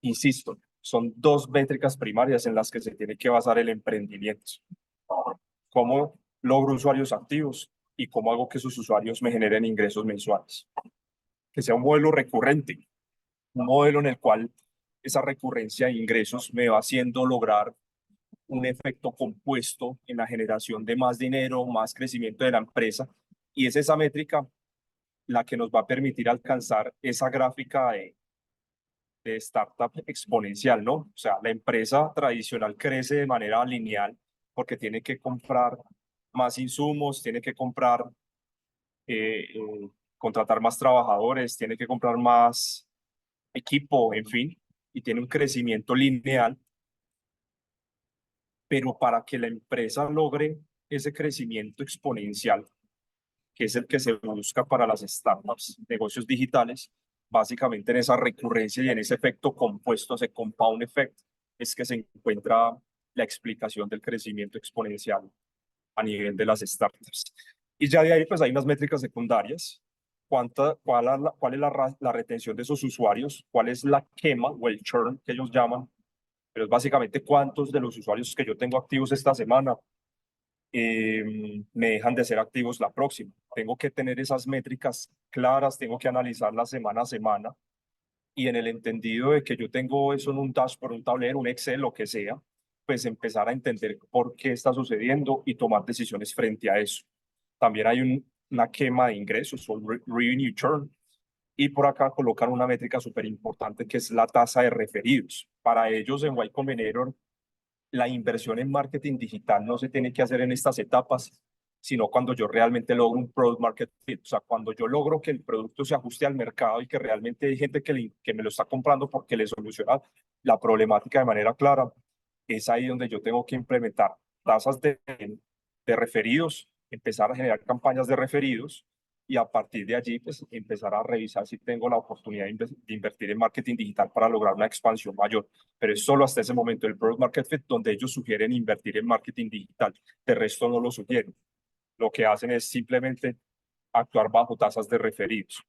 insisto, son dos métricas primarias en las que se tiene que basar el emprendimiento. ¿Cómo logro usuarios activos y cómo hago que esos usuarios me generen ingresos mensuales? Que sea un modelo recurrente, un modelo en el cual esa recurrencia de ingresos me va haciendo lograr un efecto compuesto en la generación de más dinero, más crecimiento de la empresa. Y es esa métrica la que nos va a permitir alcanzar esa gráfica de startup exponencial, ¿no? O sea, la empresa tradicional crece de manera lineal porque tiene que comprar más insumos, tiene que comprar, contratar más trabajadores, tiene que comprar más equipo, en fin, y tiene un crecimiento lineal, pero para que la empresa logre ese crecimiento exponencial, que es el que se busca para las startups, negocios digitales, básicamente en esa recurrencia y en ese efecto compuesto, ese compound effect, es que se encuentra la explicación del crecimiento exponencial a nivel de las startups. Y ya de ahí, pues hay unas métricas secundarias. ¿Cuál es la retención de esos usuarios? ¿Cuál es la quema o el churn que ellos llaman? Pero es básicamente cuántos de los usuarios que yo tengo activos esta semana me dejan de ser activos la próxima. Tengo que tener esas métricas claras, tengo que analizarlas semana a semana y en el entendido de que yo tengo eso en un dashboard, un tablero, un Excel, lo que sea, pues empezar a entender por qué está sucediendo y tomar decisiones frente a eso. También hay una quema de ingresos o revenue churn. Y por acá colocar una métrica súper importante que es la tasa de referidos. Para ellos en Y Combinator la inversión en marketing digital no se tiene que hacer en estas etapas, sino cuando yo realmente logro un product market fit, o sea, cuando yo logro que el producto se ajuste al mercado y que realmente hay gente que me lo está comprando porque le soluciona la problemática de manera clara, es ahí donde yo tengo que implementar tasas de referidos, empezar a generar campañas de referidos y a partir de allí, pues empezar a revisar si tengo la oportunidad de invertir en marketing digital para lograr una expansión mayor. Pero es solo hasta ese momento el Product Market Fit donde ellos sugieren invertir en marketing digital. De resto no lo sugieren. Lo que hacen es simplemente actuar bajo tasas de referidos.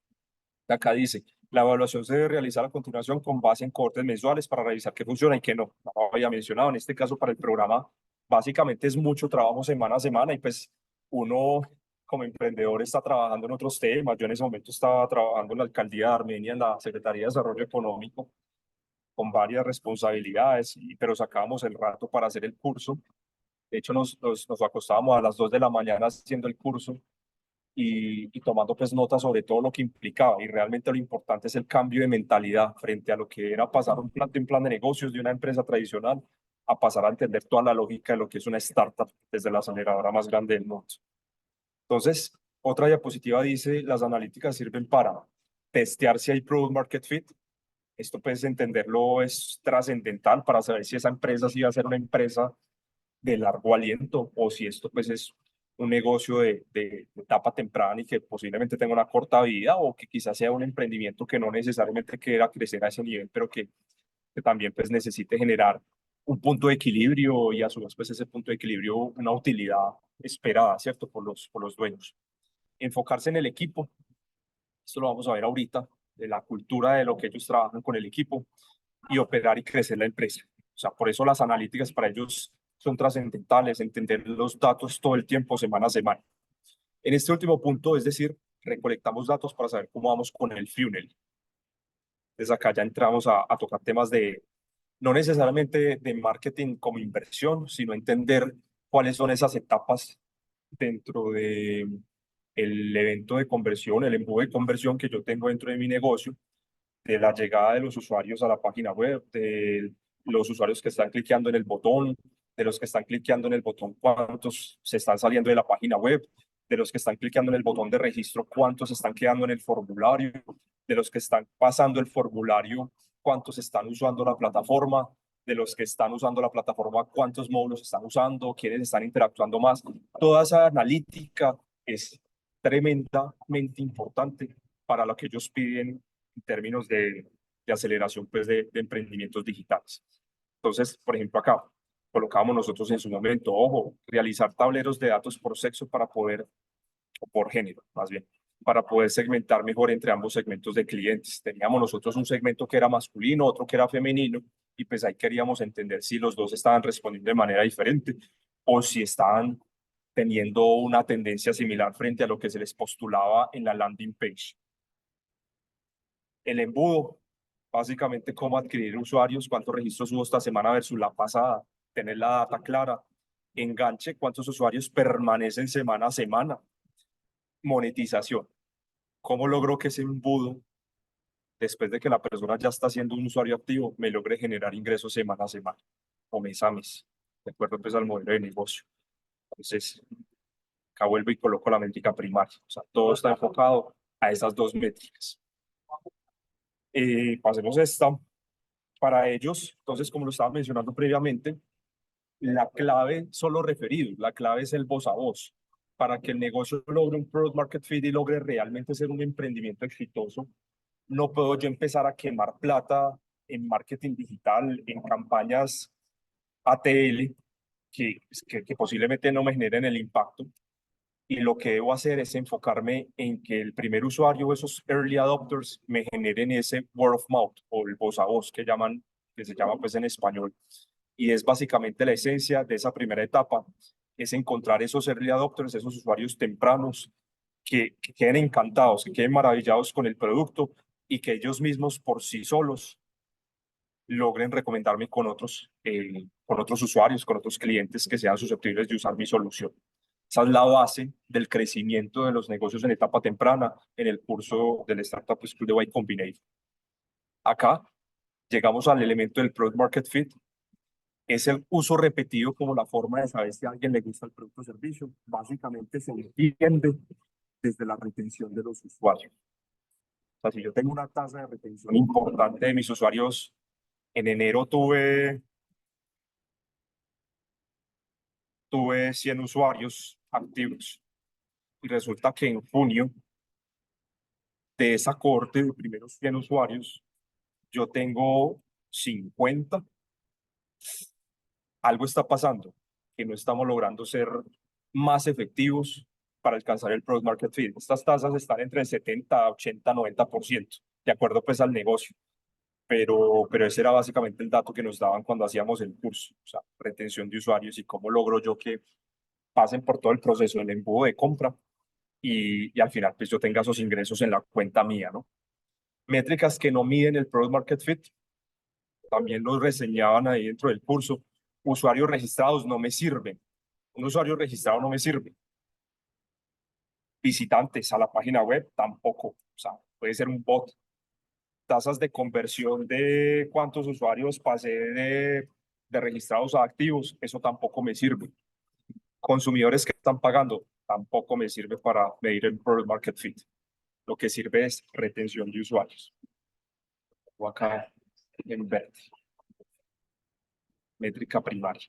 Acá dice, la evaluación se debe realizar a continuación con base en cohortes mensuales para revisar qué funciona y qué no. No había mencionado, en este caso para el programa, básicamente es mucho trabajo semana a semana y pues uno como emprendedor está trabajando en otros temas. Yo en ese momento estaba trabajando en la alcaldía de Armenia, en la Secretaría de Desarrollo Económico, con varias responsabilidades, pero sacábamos el rato para hacer el curso. De hecho, nos acostábamos a las 2 de la mañana haciendo el curso y tomando pues notas sobre todo lo que implicaba. Y realmente lo importante es el cambio de mentalidad frente a lo que era pasar un plan de negocios de una empresa tradicional a pasar a entender toda la lógica de lo que es una startup desde la aceleradora más grande del mundo. Entonces, otra diapositiva dice, las analíticas sirven para testear si hay product market fit. Esto pues entenderlo es trascendental para saber si esa empresa sí va a ser una empresa de largo aliento o si esto pues es un negocio de etapa temprana y que posiblemente tenga una corta vida o que quizás sea un emprendimiento que no necesariamente quiera crecer a ese nivel, pero que también pues necesite generar un punto de equilibrio y a su vez pues ese punto de equilibrio una utilidad esperada, ¿cierto? Por los dueños. Enfocarse en el equipo, esto lo vamos a ver ahorita, de la cultura de lo que ellos trabajan con el equipo y operar y crecer la empresa. O sea, por eso las analíticas para ellos son trascendentales, entender los datos todo el tiempo, semana a semana. En este último punto, es decir, recolectamos datos para saber cómo vamos con el funnel. Desde acá ya entramos a tocar temas de, no necesariamente de marketing como inversión, sino entender cuáles son esas etapas dentro de el evento de conversión, el embudo de conversión que yo tengo dentro de mi negocio, de la llegada de los usuarios a la página web, de los usuarios que están cliqueando en el botón, de los que están cliqueando en el botón, cuántos se están saliendo de la página web, de los que están cliqueando en el botón de registro, cuántos están quedando en el formulario, de los que están pasando el formulario, cuántos están usando la plataforma, de los que están usando la plataforma, cuántos módulos están usando, quiénes están interactuando más. Toda esa analítica es tremendamente importante para lo que ellos piden en términos de aceleración pues, de emprendimientos digitales. Entonces, por ejemplo, acá colocamos nosotros en su momento, ojo, realizar tableros de datos por sexo para poder, o por género, más bien, para poder segmentar mejor entre ambos segmentos de clientes. Teníamos nosotros un segmento que era masculino, otro que era femenino, y pues ahí queríamos entender si los dos estaban respondiendo de manera diferente o si estaban teniendo una tendencia similar frente a lo que se les postulaba en la landing page. El embudo, básicamente cómo adquirir usuarios, cuántos registros hubo esta semana versus la pasada, tener la data clara, enganche, cuántos usuarios permanecen semana a semana, monetización, cómo logro que ese embudo, después de que la persona ya está siendo un usuario activo, me logre generar ingresos semana a semana o mes a mes, de acuerdo pues al modelo de negocio. Entonces, acá vuelvo y coloco la métrica primaria, o sea, todo está enfocado a esas dos métricas. Pasemos esta. Para ellos, entonces, como lo estaba mencionando previamente, la clave son los referidos, la clave es el voz a voz. para que el negocio logre un product market fit y logre realmente ser un emprendimiento exitoso, no puedo yo empezar a quemar plata en marketing digital, en campañas ATL, que posiblemente no me generen el impacto. Y lo que debo hacer es enfocarme en que el primer usuario, esos early adopters, me generen ese word of mouth o el voz a voz que se llama pues en español. Y es básicamente la esencia de esa primera etapa, es encontrar esos early adopters, esos usuarios tempranos que queden encantados, que queden maravillados con el producto y que ellos mismos por sí solos logren recomendarme con otros usuarios, con otros clientes que sean susceptibles de usar mi solución. Esa es la base del crecimiento de los negocios en etapa temprana en el curso del Startup School de Y Combinator. Acá llegamos al elemento del Product Market Fit. Es el uso repetido como la forma de saber si a alguien le gusta el producto o servicio. Básicamente se entiende desde la retención de los usuarios. O sea, si yo tengo una tasa de retención importante de mis usuarios, en enero tuve 100 usuarios activos y resulta que en junio de esa cohorte de primeros 100 usuarios, yo tengo 50. Algo está pasando, que no estamos logrando ser más efectivos para alcanzar el product market fit. Estas tasas están entre el 70, 80, 90%, de acuerdo pues al negocio. Pero ese era básicamente el dato que nos daban cuando hacíamos el curso, o sea, retención de usuarios y cómo logro yo que pasen por todo el proceso del embudo de compra y al final pues yo tenga esos ingresos en la cuenta mía, ¿no? Métricas que no miden el product market fit, también los reseñaban ahí dentro del curso. Usuarios registrados no me sirven. Un usuario registrado no me sirve. Visitantes a la página web tampoco. O sea, puede ser un bot. Tasas de conversión de cuántos usuarios pasé de registrados a activos, eso tampoco me sirve. Consumidores que están pagando, tampoco me sirve para medir el product market fit. Lo que sirve es retención de usuarios. O acá en verde. Métrica primaria.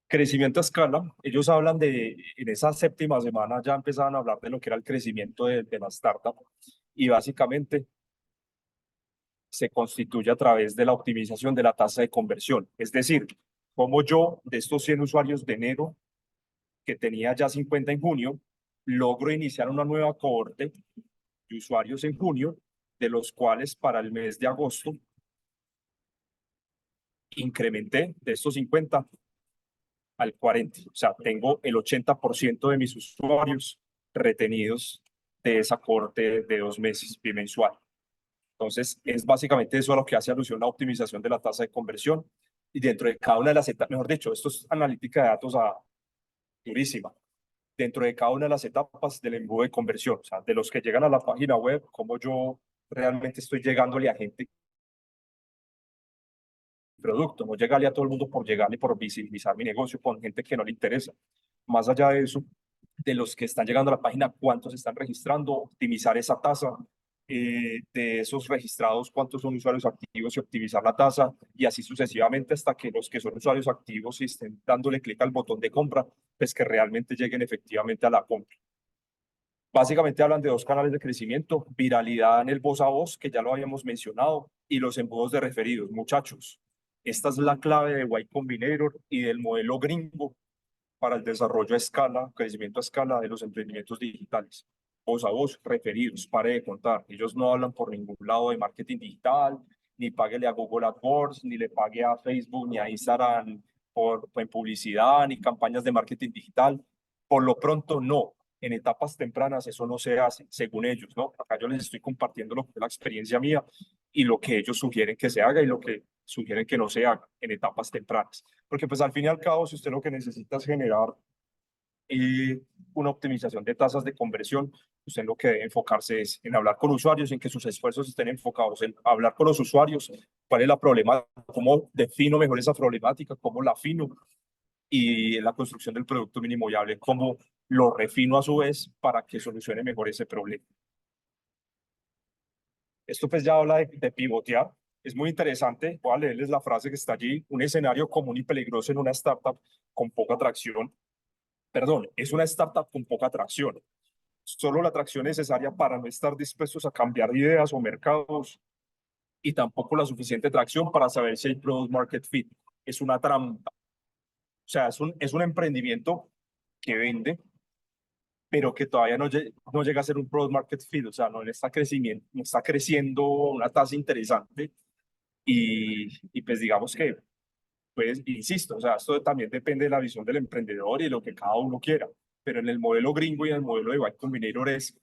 Crecimiento a escala, ellos hablan en esa séptima semana ya empezaban a hablar de lo que era el crecimiento de la startup y básicamente se constituye a través de la optimización de la tasa de conversión. Es decir, como yo de estos 100 usuarios de enero, que tenía ya 50 en junio, logro iniciar una nueva cohorte de usuarios en junio, de los cuales para el mes de agosto incrementé de estos 50 al 40. O sea, tengo el 80% de mis usuarios retenidos de esa cohorte de 2 meses bimensual. Entonces, es básicamente eso a lo que hace alusión la optimización de la tasa de conversión. Y dentro de cada una de las etapas, mejor dicho, esto es analítica de datos durísima. Dentro de cada una de las etapas del embudo de conversión, o sea, de los que llegan a la página web, cómo yo realmente estoy llegándole a gente producto, no llegarle a todo el mundo por llegarle, por visibilizar mi negocio con gente que no le interesa. Más allá de eso, de los que están llegando a la página, cuántos están registrando, optimizar esa tasa, de esos registrados, cuántos son usuarios activos y optimizar la tasa, y así sucesivamente hasta que los que son usuarios activos y estén dándole clic al botón de compra, pues que realmente lleguen efectivamente a la compra. Básicamente hablan de dos canales de crecimiento, viralidad en el voz a voz, que ya lo habíamos mencionado, y los embudos de referidos. Muchachos, esta es la clave de Y Combinator y del modelo gringo para el desarrollo a escala, crecimiento a escala de los emprendimientos digitales. Voz a voz, referidos, pare de contar. Ellos no hablan por ningún lado de marketing digital, ni páguele a Google AdWords, ni le pague a Facebook, ni a Instagram en publicidad, ni campañas de marketing digital. Por lo pronto, no. En etapas tempranas eso no se hace, según ellos, ¿no? Acá yo les estoy compartiendo lo que es la experiencia mía y lo que ellos sugieren que se haga y lo que sugieren que no se haga en etapas tempranas. Porque pues al fin y al cabo, si usted lo que necesita es generar una optimización de tasas de conversión, usted lo que debe enfocarse es en hablar con usuarios, en que sus esfuerzos estén enfocados en hablar con los usuarios, cuál es la problemática, cómo defino mejor esa problemática, cómo la afino, y en la construcción del producto mínimo viable, cómo lo refino a su vez para que solucione mejor ese problema. Esto pues ya habla de pivotear. Es muy interesante. Voy a leerles la frase que está allí. Un escenario común y peligroso en una startup con poca atracción. perdón, es una startup con poca atracción. Solo la atracción necesaria para no estar dispuestos a cambiar ideas o mercados y tampoco la suficiente tracción para saber si hay product market fit. Es una trampa. O sea, es un emprendimiento que vende, pero que todavía no llega a ser un product market fit. O sea, no está crecimiento, no está creciendo a una tasa interesante. Y pues digamos que, pues, insisto, o sea, esto también depende de la visión del emprendedor y de lo que cada uno quiera. Pero en el modelo gringo y en el modelo de Y Combinator es,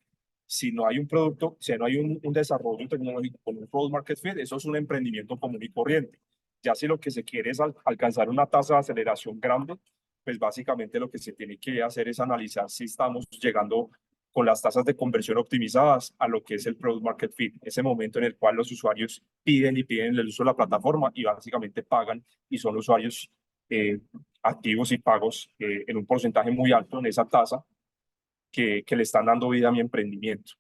si no hay un producto, si no hay un desarrollo tecnológico con un product market fit, eso es un emprendimiento común y corriente. Ya si lo que se quiere es alcanzar una tasa de aceleración grande, pues básicamente lo que se tiene que hacer es analizar si estamos llegando con las tasas de conversión optimizadas a lo que es el product market fit, ese momento en el cual los usuarios piden y piden el uso de la plataforma y básicamente pagan y son usuarios eh, activos y pagos en un porcentaje muy alto en esa tasa que le están dando vida a mi emprendimiento.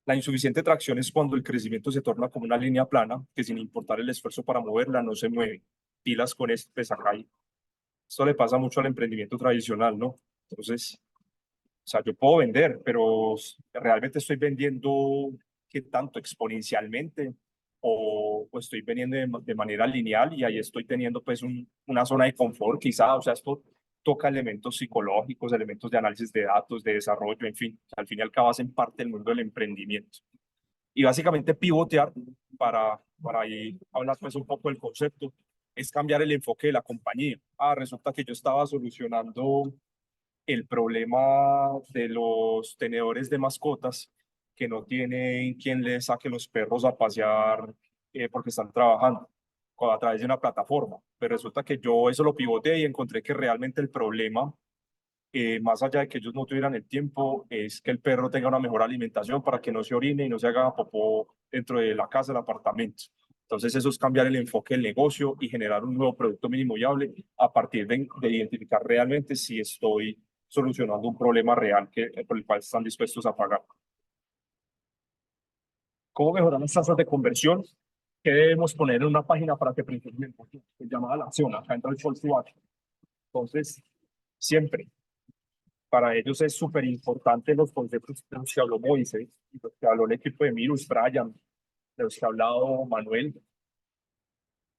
La insuficiente tracción es cuando el crecimiento se torna como una línea plana que sin importar el esfuerzo para moverla no se mueve. Pilas con esto, pues acá esto le pasa mucho al emprendimiento tradicional, ¿no? Entonces, o sea, yo puedo vender, pero realmente estoy vendiendo qué tanto exponencialmente o estoy vendiendo de manera lineal y ahí estoy teniendo pues una zona de confort quizá, o sea, esto toca elementos psicológicos, elementos de análisis de datos, de desarrollo, en fin, al fin y al cabo hacen parte del mundo del emprendimiento. Y básicamente pivotear para ahí hablar pues un poco del concepto, es cambiar el enfoque de la compañía. Resulta que yo estaba solucionando el problema de los tenedores de mascotas que no tienen quien les saque los perros a pasear porque están trabajando a través de una plataforma. Pero resulta que yo eso lo pivoteé y encontré que realmente el problema, más allá de que ellos no tuvieran el tiempo, es que el perro tenga una mejor alimentación para que no se orine y no se haga popó dentro de la casa, del apartamento. Entonces eso es cambiar el enfoque del negocio y generar un nuevo producto mínimo viable a partir de identificar realmente si estoy solucionando un problema real por el cual están dispuestos a pagar. ¿Cómo mejorar las tasas de conversión? ¿Qué debemos poner en una página para que principalmente llamada a la acción? Acá entra el call to action. Entonces, siempre para ellos es súper importante los conceptos de los que habló Moisés, y los que habló el equipo de Mirus, Brian, de los que ha hablado Manuel,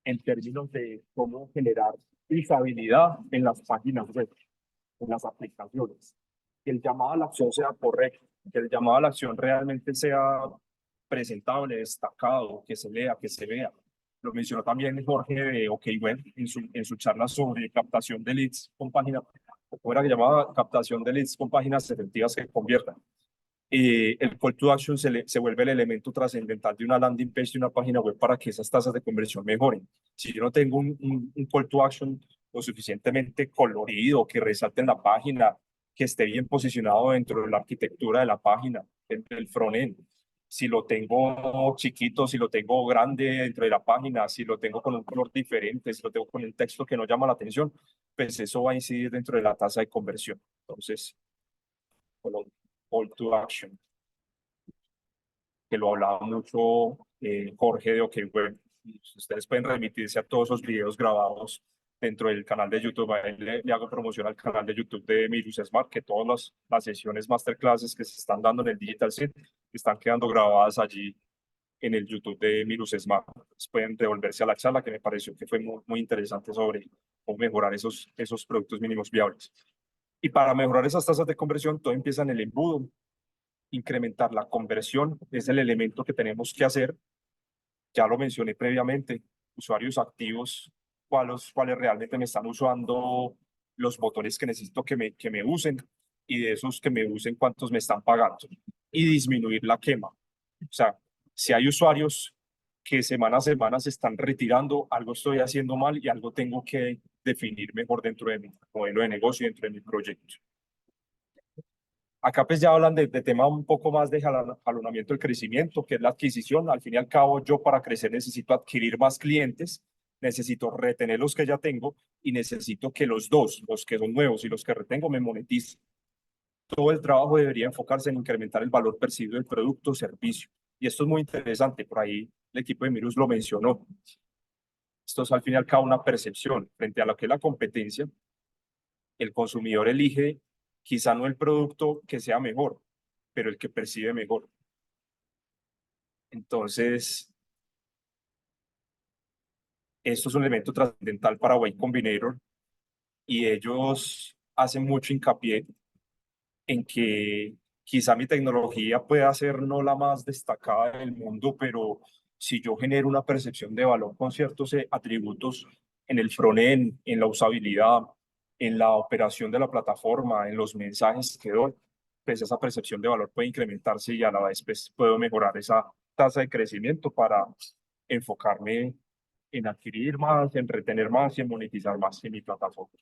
en términos de cómo generar usabilidad en las páginas web, en las aplicaciones. Que el llamado a la acción sea correcto, que el llamado a la acción realmente sea presentable, destacado, que se lea, que se vea. Lo mencionó también Jorge de OkWeb en su charla sobre captación de leads con páginas, ¿cómo era que llamaba? Captación de leads con páginas efectivas que conviertan. El call to action se vuelve el elemento trascendental de una landing page de una página web para que esas tasas de conversión mejoren. Si yo no tengo un call to action lo suficientemente colorido, que resalte en la página, que esté bien posicionado dentro de la arquitectura de la página, dentro del front-end, si lo tengo chiquito, si lo tengo grande dentro de la página, si lo tengo con un color diferente, si lo tengo con un texto que no llama la atención, pues eso va a incidir dentro de la tasa de conversión. Entonces, call to action, que lo hablaba mucho Jorge de OkWeb. Ustedes pueden remitirse a todos esos videos grabados dentro del canal de YouTube. Ahí le hago promoción al canal de YouTube de Mirus Smart, que todas las sesiones masterclasses que se están dando en el Digital Set están quedando grabadas allí en el YouTube de Mirus Smart. Entonces pueden devolverse a la charla que me pareció que fue muy interesante sobre cómo mejorar esos productos mínimos viables. Y para mejorar esas tasas de conversión, todo empieza en el embudo. Incrementar la conversión es el elemento que tenemos que hacer. Ya lo mencioné previamente, usuarios activos, cuáles realmente me están usando los botones que necesito que me usen y de esos que me usen cuántos me están pagando y disminuir la quema. O sea, si hay usuarios que semana a semana se están retirando, algo estoy haciendo mal y algo tengo que definir mejor dentro de mi modelo de negocio, dentro de mi proyecto. Acá pues ya hablan de tema un poco más de jalonamiento del crecimiento, que es la adquisición. Al fin y al cabo, yo para crecer necesito adquirir más clientes, necesito retener los que ya tengo y necesito que los dos, los que son nuevos y los que retengo, me moneticen. Todo el trabajo debería enfocarse en incrementar el valor percibido del producto o servicio. Y esto es muy interesante, por ahí el equipo de Mirus lo mencionó. Esto es al fin y al cabo una percepción frente a lo que es la competencia. el consumidor elige quizá no el producto que sea mejor, pero el que percibe mejor. Entonces, esto es un elemento trascendental para Y Combinator y ellos hacen mucho hincapié en que quizá mi tecnología pueda ser no la más destacada del mundo, pero si yo genero una percepción de valor con ciertos atributos en el frontend, en la usabilidad, en la operación de la plataforma, en los mensajes que doy, pues esa percepción de valor puede incrementarse y a la vez pues, puedo mejorar esa tasa de crecimiento para enfocarme en adquirir más, en retener más y en monetizar más en mi plataforma.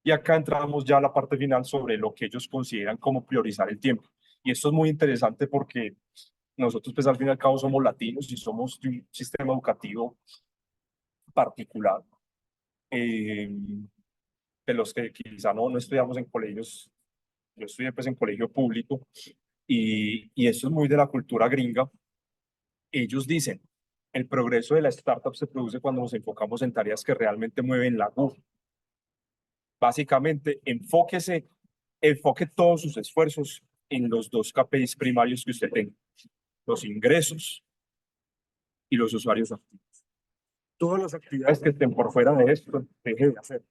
Y acá entramos ya a la parte final sobre lo que ellos consideran como priorizar el tiempo. Y esto es muy interesante porque nosotros, pues al fin y al cabo, somos latinos y somos de un sistema educativo particular, eh, de los que quizá no estudiamos en colegios. Yo estudié pues en colegio público y eso es muy de la cultura gringa. Ellos dicen, el progreso de la startup se produce cuando nos enfocamos en tareas que realmente mueven la aguja. Básicamente, enfoque todos sus esfuerzos en los dos KPIs primarios que usted tenga, los ingresos y los usuarios activos. Todas las actividades que estén por fuera de esto, deje de hacer.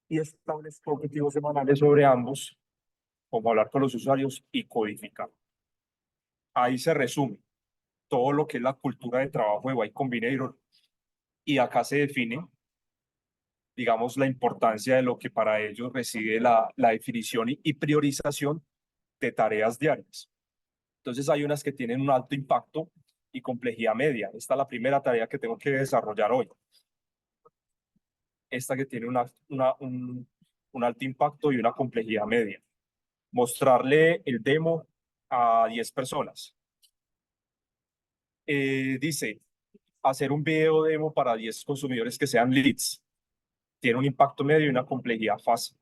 Y establezca objetivos semanales sobre ambos, como hablar con los usuarios y codificar. Ahí se resume todo lo que es la cultura de trabajo de Y Combinator y acá se define, digamos, la importancia de lo que para ellos reside la definición y priorización de tareas diarias. Entonces hay unas que tienen un alto impacto y complejidad media. Esta es la primera tarea que tengo que desarrollar hoy. Esta que tiene un alto impacto y una complejidad media. Mostrarle el demo a 10 personas. Dice, hacer un video demo para 10 consumidores que sean leads. Tiene un impacto medio y una complejidad fácil.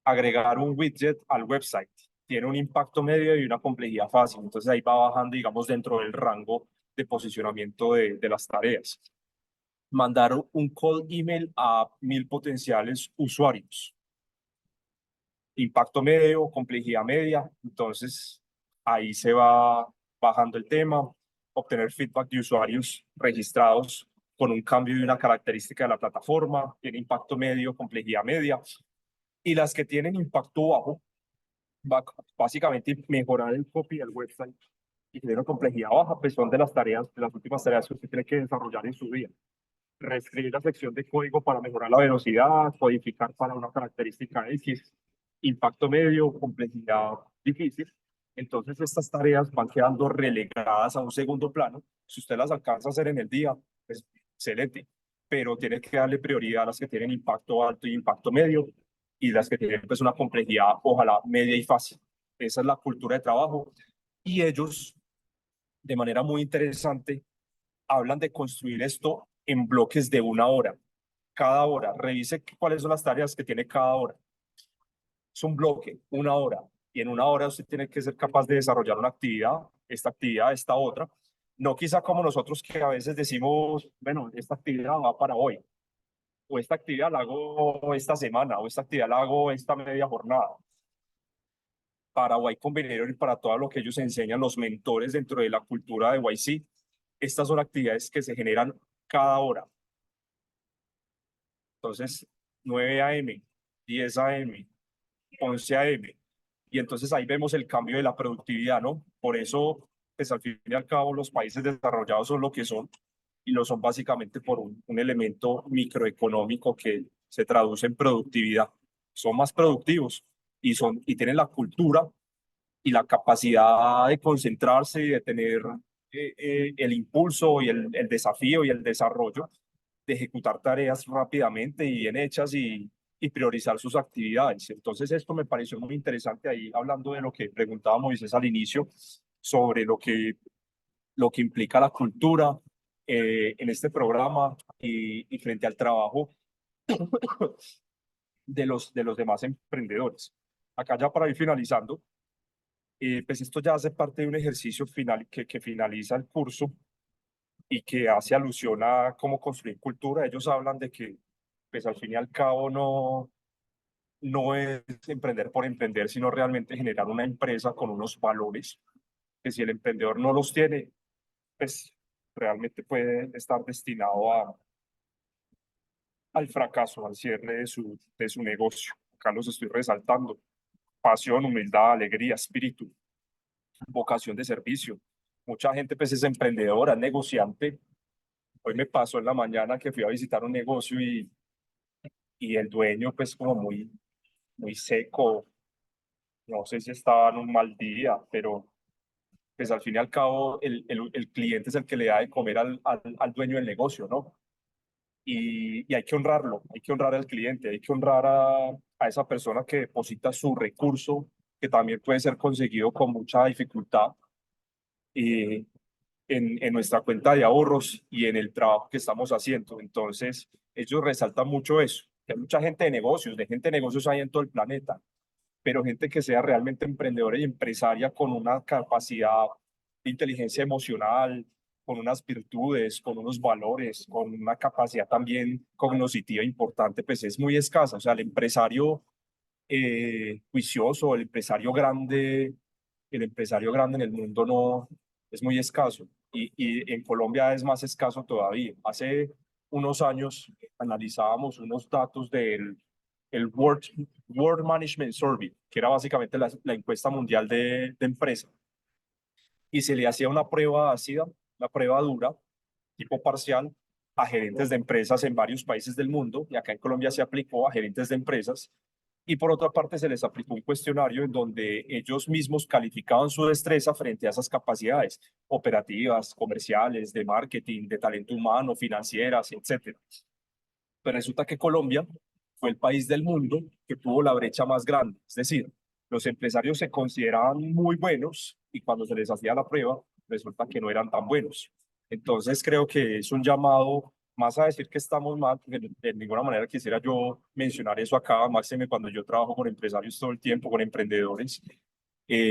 Agregar un widget al website. Tiene un impacto medio y una complejidad fácil. Entonces ahí va bajando, digamos, dentro del rango de posicionamiento de las tareas. Mandar un cold email a 1000 potenciales usuarios. Impacto medio, complejidad media. Entonces ahí se va bajando el tema. Obtener feedback de usuarios registrados con un cambio de una característica de la plataforma. Tiene impacto medio, complejidad media. Y las que tienen impacto bajo, básicamente mejorar el copy del website y tener una complejidad baja, pues son de las tareas, de las últimas tareas que usted tiene que desarrollar en su día. Reescribir la sección de código para mejorar la velocidad, codificar para una característica X, impacto medio, complejidad difícil. Entonces estas tareas van quedando relegadas a un segundo plano. Si usted las alcanza a hacer en el día, pues excelente, pero tiene que darle prioridad a las que tienen impacto alto y impacto medio y las que tienen pues una complejidad, ojalá, media y fácil. Esa es la cultura de trabajo. Y ellos, de manera muy interesante, hablan de construir esto en bloques de 1 hora. Cada hora, revise cuáles son las tareas que tiene cada hora. Es un bloque, 1 hora. Y en 1 hora usted tiene que ser capaz de desarrollar una actividad, esta otra. No quizá como nosotros que a veces decimos, bueno, esta actividad va para hoy, o esta actividad la hago esta semana, o esta actividad la hago esta media jornada. Para Y Combinator y para todo lo que ellos enseñan los mentores dentro de la cultura de YC, estas son actividades que se generan cada hora. Entonces, 9 a.m., 10 a.m., 11 a.m. Y entonces ahí vemos el cambio de la productividad, ¿no? Por eso, pues al fin y al cabo, los países desarrollados son lo que son y lo son básicamente por un elemento microeconómico que se traduce en productividad. Son más productivos y tienen la cultura y la capacidad de concentrarse y de tener el impulso y el desafío y el desarrollo de ejecutar tareas rápidamente y bien hechas y priorizar sus actividades. Entonces esto me pareció muy interesante ahí, hablando de lo que preguntaba Moisés al inicio, sobre lo que implica la cultura en este programa y frente al trabajo de los demás emprendedores. Acá ya para ir finalizando, pues esto ya hace parte de un ejercicio final que finaliza el curso y que hace alusión a cómo construir cultura. Ellos hablan de que, pues al fin y al cabo, no es emprender por emprender, sino realmente generar una empresa con unos valores que si el emprendedor no los tiene, pues realmente puede estar destinado al fracaso, al cierre de su negocio. Acá los estoy resaltando. Pasión, humildad, alegría, espíritu, vocación de servicio. Mucha gente pues es emprendedora, negociante. Hoy me pasó en la mañana que fui a visitar un negocio y el dueño pues como muy seco, no sé si estaba en un mal día, pero pues al fin y al cabo el cliente es el que le da de comer al dueño del negocio, ¿no? Y hay que honrarlo, hay que honrar al cliente, hay que honrar a esa persona que deposita su recurso, que también puede ser conseguido con mucha dificultad eh, en nuestra cuenta de ahorros y en el trabajo que estamos haciendo. Entonces, ellos resaltan mucho eso, que hay mucha gente de negocios, de gente de negocios hay en todo el planeta, pero gente que sea realmente emprendedora y empresaria con una capacidad de inteligencia emocional, con unas virtudes, con unos valores, con una capacidad también cognitiva importante, pues es muy escasa. O sea, el empresario juicioso, el empresario grande en el mundo no es muy escaso y en Colombia es más escaso todavía. Hace unos años analizábamos unos datos del el World Management Survey, que era básicamente la encuesta mundial de empresas, y se le hacía una prueba ácida, una prueba dura, tipo parcial, a gerentes de empresas en varios países del mundo, y acá en Colombia se aplicó a gerentes de empresas, y por otra parte se les aplicó un cuestionario en donde ellos mismos calificaban su destreza frente a esas capacidades operativas, comerciales, de marketing, de talento humano, financieras, etcétera. Pero resulta que Colombia fue el país del mundo que tuvo la brecha más grande. Es decir, los empresarios se consideraban muy buenos y cuando se les hacía la prueba, resulta que no eran tan buenos. Entonces creo que es un llamado más a decir que estamos mal, porque de ninguna manera quisiera yo mencionar eso acá, máxime cuando yo trabajo con empresarios todo el tiempo, con emprendedores,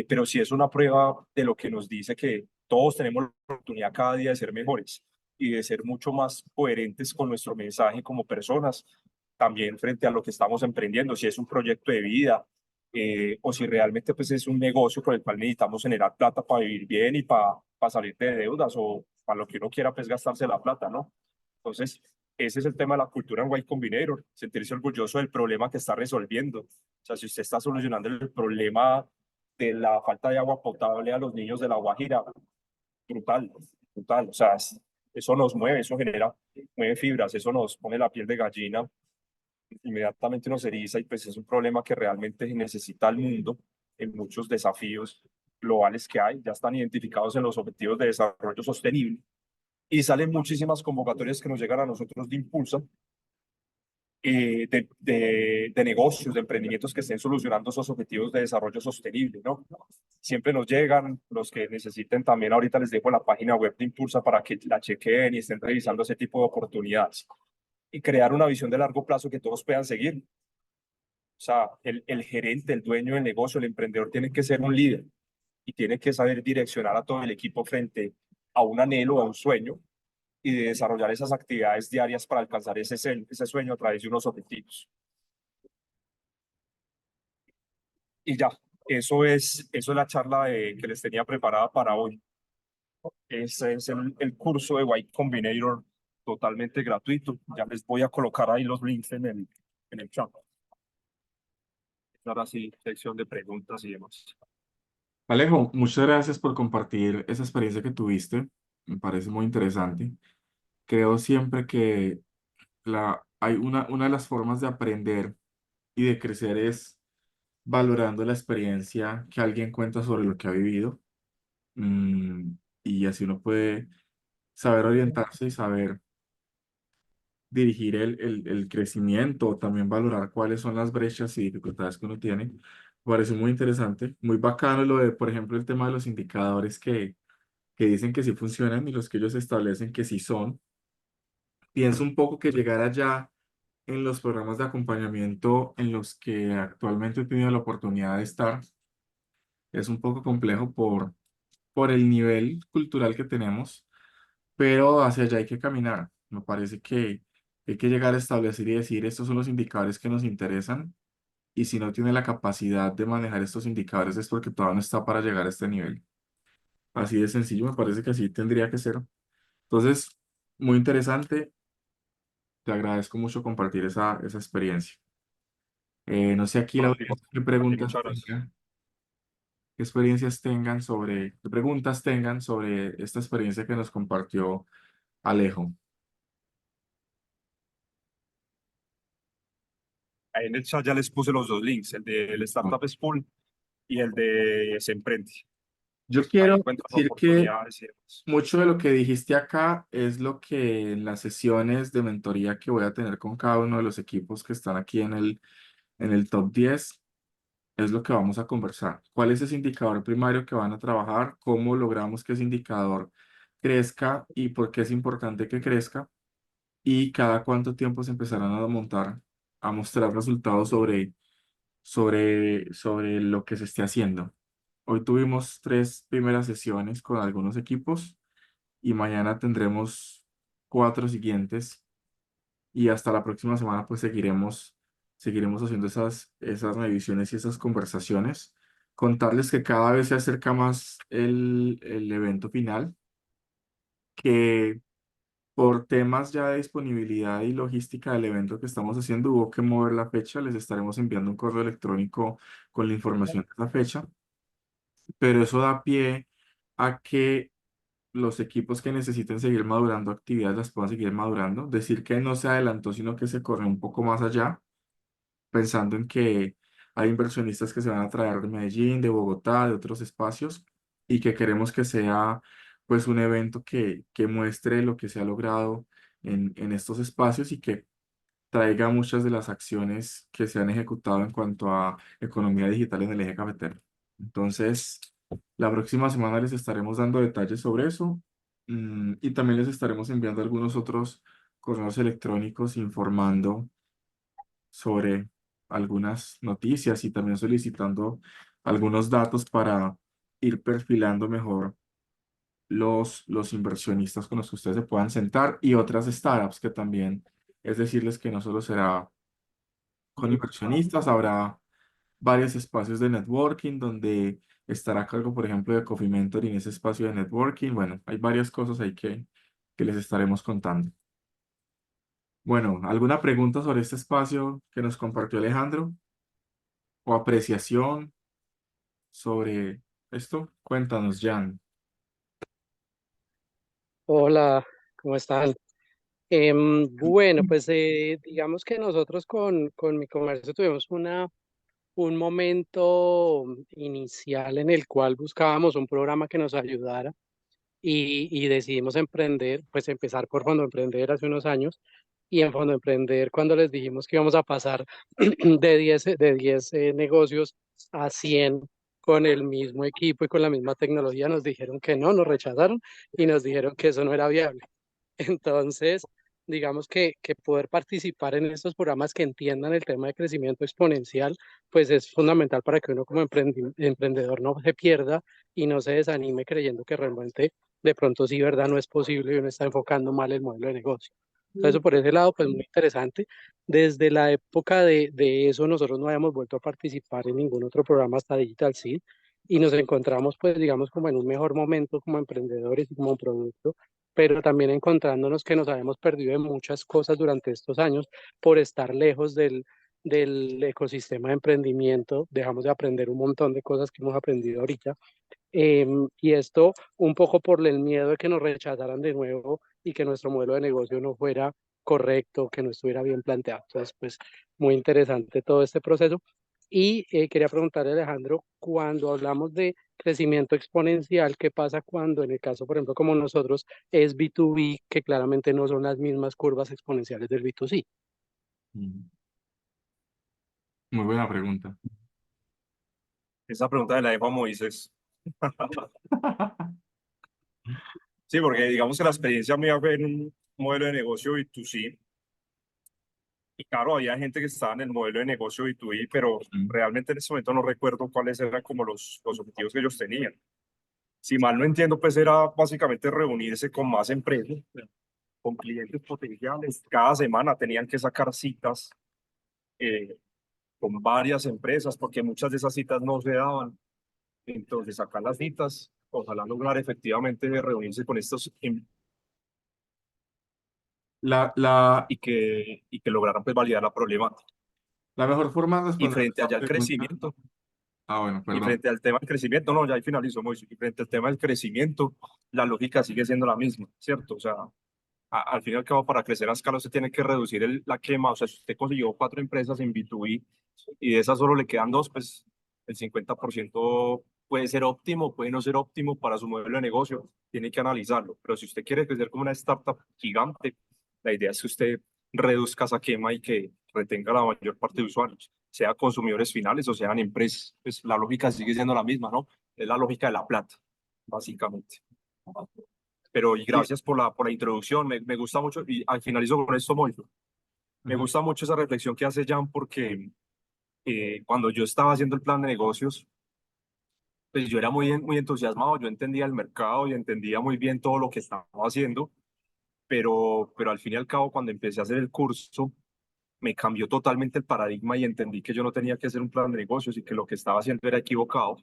pero sí es una prueba de lo que nos dice que todos tenemos la oportunidad cada día de ser mejores y de ser mucho más coherentes con nuestro mensaje como personas, también frente a lo que estamos emprendiendo, si es un proyecto de vida o si realmente pues es un negocio con el cual necesitamos generar plata para vivir bien y para salir de deudas o para lo que uno quiera pues gastarse la plata, ¿no? Entonces, ese es el tema de la cultura en Y Combinator, sentirse orgulloso del problema que está resolviendo. O sea, si usted está solucionando el problema de la falta de agua potable a los niños de La Guajira, brutal, brutal. O sea, eso nos mueve, eso genera, mueve fibras, eso nos pone la piel de gallina, inmediatamente nos eriza y pues es un problema que realmente necesita el mundo en muchos desafíos globales que hay, ya están identificados en los objetivos de desarrollo sostenible y salen muchísimas convocatorias que nos llegan a nosotros de Impulsa de negocios, de emprendimientos que estén solucionando esos objetivos de desarrollo sostenible, ¿no? Siempre nos llegan los que necesiten también, ahorita les dejo la página web de Impulsa para que la chequen y estén revisando ese tipo de oportunidades y crear una visión de largo plazo que todos puedan seguir. O sea, el gerente, el dueño del negocio, el emprendedor tiene que ser un líder y tiene que saber direccionar a todo el equipo frente a un anhelo, a un sueño y de desarrollar esas actividades diarias para alcanzar ese sueño a través de unos objetivos. Y ya, eso es la charla que les tenía preparada para hoy. Ese es el curso de White Combinator totalmente gratuito. Ya les voy a colocar ahí los links en el chat. Ahora sí, sección de preguntas y demás. Alejo, muchas gracias por compartir esa experiencia que tuviste. Me parece muy interesante. Creo siempre que hay una de las formas de aprender y de crecer es valorando la experiencia que alguien cuenta sobre lo que ha vivido. Mm, y así uno puede saber orientarse y saber dirigir el crecimiento, o también valorar cuáles son las brechas y dificultades que uno tiene. Me parece muy interesante, muy bacano lo de, por ejemplo, el tema de los indicadores que dicen que sí funcionan y los que ellos establecen que sí son. Pienso un poco que llegar allá en los programas de acompañamiento en los que actualmente he tenido la oportunidad de estar es un poco complejo por el nivel cultural que tenemos, pero hacia allá hay que caminar. Me parece que hay que llegar a establecer y decir, estos son los indicadores que nos interesan y si no tiene la capacidad de manejar estos indicadores es porque todavía no está para llegar a este nivel. Así de sencillo, me parece que así tendría que ser. Entonces, muy interesante. Te agradezco mucho compartir esa experiencia. No sé aquí la Bueno, audiencia qué a ti preguntas muchas gracias. tengan, qué experiencias tengan sobre, qué preguntas tengan sobre esta experiencia que nos compartió Alejo. Ahí en el chat ya les puse los dos links, el del Startup School y el de Se Emprende. Yo Ahí quiero encuentran decir que oportunidades y demás. mucho de lo que dijiste acá es lo que en las sesiones de mentoría que voy a tener con cada uno de los equipos que están aquí en el top 10 es lo que vamos a conversar. ¿Cuál es ese indicador primario que van a trabajar? ¿Cómo logramos que ese indicador crezca y por qué es importante que crezca? Y cada cuánto tiempo se empezarán a montar, a mostrar resultados sobre lo que se esté haciendo. Hoy tuvimos 3 primeras sesiones con algunos equipos y mañana tendremos 4 siguientes y hasta la próxima semana pues seguiremos haciendo esas mediciones y esas conversaciones. Contarles que cada vez se acerca más el evento final, que por temas ya de disponibilidad y logística del evento que estamos haciendo, hubo que mover la fecha. Les estaremos enviando un correo electrónico con la información de la fecha, pero eso da pie a que los equipos que necesiten seguir madurando actividades las puedan seguir madurando. Decir que no se adelantó, sino que se corre un poco más allá, pensando en que hay inversionistas que se van a traer de Medellín, de Bogotá, de otros espacios, y que queremos que sea pues un evento que muestre lo que se ha logrado en estos espacios y que traiga muchas de las acciones que se han ejecutado en cuanto a economía digital en el eje cafetero. Entonces, la próxima semana les estaremos dando detalles sobre eso, y también les estaremos enviando algunos otros correos electrónicos informando sobre algunas noticias y también solicitando algunos datos para ir perfilando mejor los inversionistas con los que ustedes se puedan sentar y otras startups que también, es decirles que no solo será con inversionistas, habrá varios espacios de networking donde estará a cargo, por ejemplo, de Coffee Mentor en ese espacio de networking. Bueno, hay varias cosas ahí que les estaremos contando. Bueno, ¿alguna pregunta sobre este espacio que nos compartió Alejandro o apreciación sobre esto? Cuéntanos, Jan. Hola, ¿cómo están? Bueno, pues digamos que nosotros con mi comercio tuvimos un momento inicial en el cual buscábamos un programa que nos ayudara y decidimos emprender, pues empezar por Fondo Emprender hace unos años y en Fondo Emprender cuando les dijimos que íbamos a pasar de diez negocios a 100 con el mismo equipo y con la misma tecnología, nos dijeron que no, nos rechazaron y nos dijeron que eso no era viable. Entonces, digamos que poder participar en estos programas que entiendan el tema de crecimiento exponencial, pues es fundamental para que uno como emprendedor no se pierda y no se desanime creyendo que realmente de pronto sí, verdad, no es posible y uno está enfocando mal el modelo de negocio. Entonces, eso por ese lado, pues muy interesante. Desde la época de eso, nosotros no habíamos vuelto a participar en ningún otro programa hasta Digital Seed y nos encontramos, pues, digamos, como en un mejor momento como emprendedores y como producto, pero también encontrándonos que nos habíamos perdido de muchas cosas durante estos años por estar lejos del ecosistema de emprendimiento. Dejamos de aprender un montón de cosas que hemos aprendido ahorita. Y esto un poco por el miedo de que nos rechazaran de nuevo y que nuestro modelo de negocio no fuera correcto, que no estuviera bien planteado. Entonces, pues muy interesante todo este proceso. Y quería preguntarle a Alejandro, cuando hablamos de crecimiento exponencial, ¿qué pasa cuando en el caso, por ejemplo, como nosotros, es B2B, que claramente no son las mismas curvas exponenciales del B2C? Mm, Muy buena pregunta. Esa pregunta de la dejo a Moisés. Sí, porque digamos que la experiencia mía fue en un modelo de negocio B2C. Y claro, había gente que estaba en el modelo de negocio B2B, pero Mm, realmente en ese momento no recuerdo cuáles eran como los objetivos que ellos tenían. Si mal no entiendo, pues era básicamente reunirse con más empresas, con clientes potenciales. Cada semana tenían que sacar citas, eh, con varias empresas, porque muchas de esas citas no se daban. Entonces, sacar las citas, ojalá lograr efectivamente reunirse con estos La, la, y que lograran pues validar la problemática. la mejor forma de Y responder frente esta allá al pregunta. crecimiento, Ah, bueno, y perdón. frente al tema del crecimiento, no, ya ahí finalizo, Moisés, y frente al tema del crecimiento, la lógica sigue siendo la misma, ¿cierto? O sea, al fin y al cabo, para crecer a escala, usted tiene que reducir la quema. O sea, si usted consiguió 4 empresas en B2B y de esas solo le quedan 2, pues el 50% puede ser óptimo, puede no ser óptimo para su modelo de negocio. Tiene que analizarlo. Pero si usted quiere crecer como una startup gigante, la idea es que usted reduzca esa quema y que retenga la mayor parte de usuarios, sea consumidores finales o sean empresas. Pues la lógica sigue siendo la misma, ¿no? Es la lógica de la plata, básicamente. Pero y Sí. gracias por la introducción, me gusta mucho, y al finalizo con esto, Moiso. Me Ujú. gusta mucho esa reflexión que hace Jan, porque cuando yo estaba haciendo el plan de negocios, pues yo era muy entusiasmado, yo entendía el mercado y entendía muy bien todo lo que estaba haciendo, pero al fin y al cabo, cuando empecé a hacer el curso, me cambió totalmente el paradigma y entendí que yo no tenía que hacer un plan de negocios y que lo que estaba haciendo era equivocado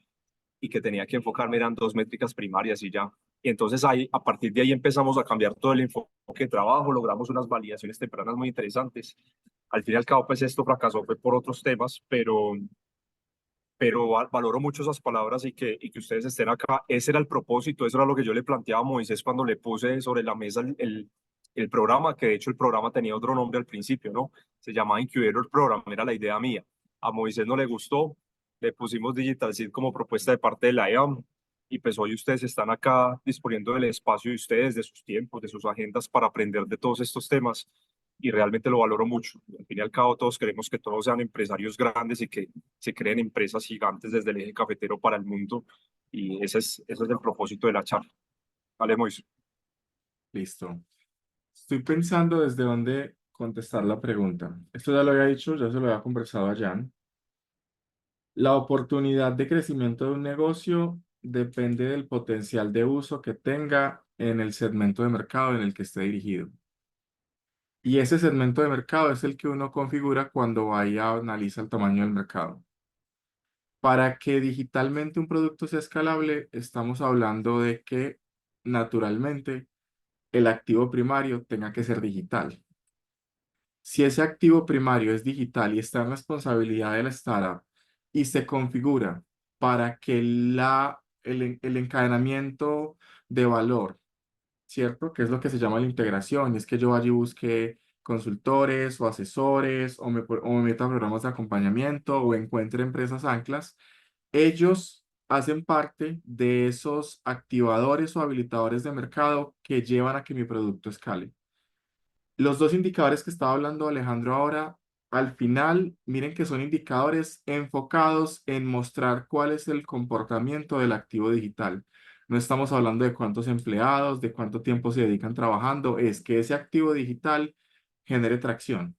y que tenía que enfocarme eran 2 métricas primarias y ya. Y entonces ahí, a partir de ahí empezamos a cambiar todo el enfoque de trabajo, logramos unas validaciones tempranas muy interesantes. Al fin y al cabo, pues esto fracasó fue por otros temas, pero valoro mucho esas palabras y que ustedes estén acá. Ese era el propósito, eso era lo que yo le planteaba a Moisés cuando le puse sobre la mesa el programa, que de hecho el programa tenía otro nombre al principio, ¿no? Se llamaba Incubator Program, era la idea mía. A Moisés no le gustó, le pusimos Digital Seed como propuesta de parte de la EAM, y pues hoy ustedes están acá disponiendo del espacio de ustedes, de sus tiempos, de sus agendas para aprender de todos estos temas, y realmente lo valoro mucho. Al fin y al cabo, todos queremos que todos sean empresarios grandes y que se creen empresas gigantes desde el eje cafetero para el mundo, y ese es el propósito de la charla. Vale, Moisés. Listo. Estoy pensando desde dónde contestar la pregunta. Esto ya lo había dicho, ya se lo había conversado a Jan. La oportunidad de crecimiento de un negocio depende del potencial de uso que tenga en el segmento de mercado en el que esté dirigido. Y ese segmento de mercado es el que uno configura cuando vaya a analiza el tamaño del mercado. Para que digitalmente un producto sea escalable, estamos hablando de que naturalmente el activo primario tenga que ser digital. Si ese activo primario es digital y está en responsabilidad de la startup y se configura para que el encadenamiento de valor, ¿cierto? Que es lo que se llama la integración, y es que yo allí busque consultores o asesores o me meta a programas de acompañamiento o encuentre empresas anclas, ellos hacen parte de esos activadores o habilitadores de mercado que llevan a que mi producto escale. Los dos indicadores que estaba hablando Alejandro ahora, al final, miren que son indicadores enfocados en mostrar cuál es el comportamiento del activo digital. No estamos hablando de cuántos empleados, de cuánto tiempo se dedican trabajando, es que ese activo digital genere tracción.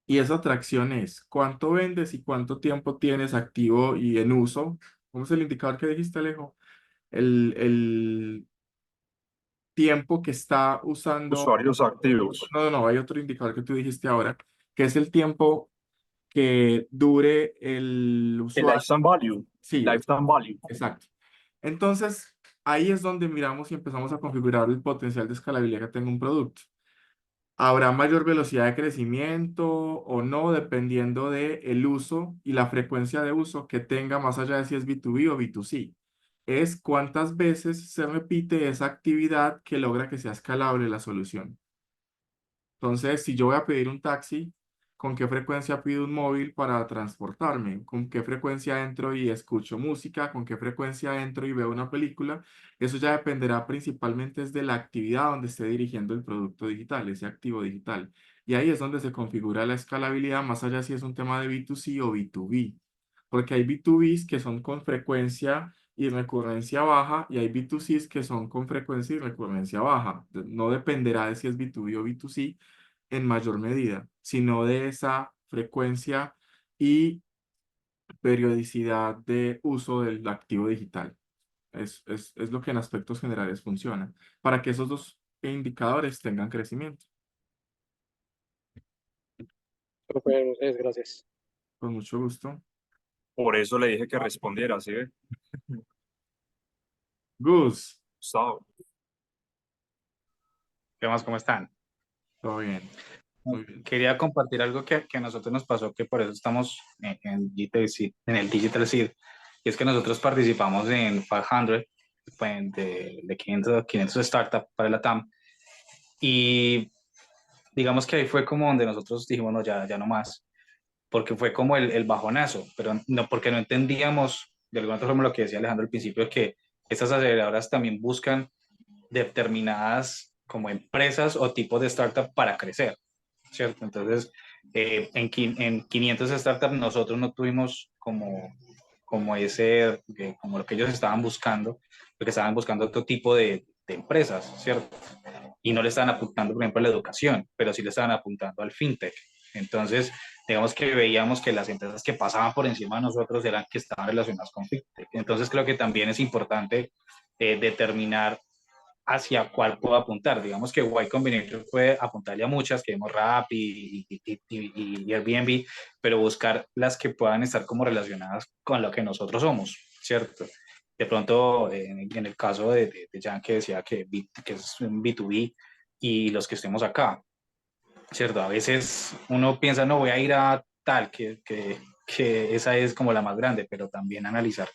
Y esa tracción es cuánto vendes y cuánto tiempo tienes activo y en uso. ¿Cómo es el indicador que dijiste, Alejo? El tiempo que está usando. Usuarios activos. No, no, no, hay otro indicador que tú dijiste ahora, que es el tiempo que dure el El usuario. lifetime value. Sí, Lifetime value. exacto. Entonces, ahí es donde miramos y empezamos a configurar el potencial de escalabilidad que tenga un producto. Habrá mayor velocidad de crecimiento o no, dependiendo de el uso y la frecuencia de uso que tenga, más allá de si es B2B o B2C. Es cuántas veces se repite esa actividad que logra que sea escalable la solución. Entonces, si yo voy a pedir un taxi, ¿con qué frecuencia pido un móvil para transportarme? ¿Con qué frecuencia entro y escucho música? ¿Con qué frecuencia entro y veo una película? Eso ya dependerá principalmente es de la actividad donde esté dirigiendo el producto digital, ese activo digital. Y ahí es donde se configura la escalabilidad, más allá si es un tema de B2C o B2B. Porque hay B2Bs que son con frecuencia y recurrencia baja, y hay B2Cs que son con frecuencia y recurrencia baja. No dependerá de si es B2B o B2C en mayor medida, sino de esa frecuencia y periodicidad de uso del activo digital. Es lo que en aspectos generales funciona, para que esos dos indicadores tengan crecimiento. Súper, Moisés, gracias. Con mucho gusto. Por eso le dije que respondiera, ¿sí ve? Gus, Gustavo. ¿Qué más? ¿Cómo están? todo bien, muy bien. Quería compartir algo que a nosotros nos pasó, que por eso estamos en el Digital Seed, y es que nosotros participamos en 500, pues, de 500 startups para la TAM, y digamos que ahí fue como donde nosotros dijimos, no, ya no más, porque fue como el bajonazo, pero no, porque no entendíamos, de alguna otra forma, lo que decía Alejandro al principio, que estas aceleradoras también buscan determinadas como empresas o tipos de startup para crecer, ¿cierto? Entonces, en 500 startups nosotros no tuvimos como ese, como lo que ellos estaban buscando, porque estaban buscando otro tipo de empresas, ¿cierto? Y no le estaban apuntando, por ejemplo, a la educación, pero sí le estaban apuntando al fintech. Entonces, digamos que veíamos que las empresas que pasaban por encima de nosotros eran que estaban relacionadas con fintech. Entonces, creo que también es importante determinar hacia cuál puedo apuntar. Digamos que Y Combinator puede apuntarle a muchas, que vemos Rappi y Airbnb, pero buscar las que puedan estar como relacionadas con lo que nosotros somos, ¿cierto? De pronto, en el caso de Jan, que decía que es un B2B y los que estemos acá, ¿cierto? A veces uno piensa, no, voy a ir a tal, que esa es como la más grande, pero también analizar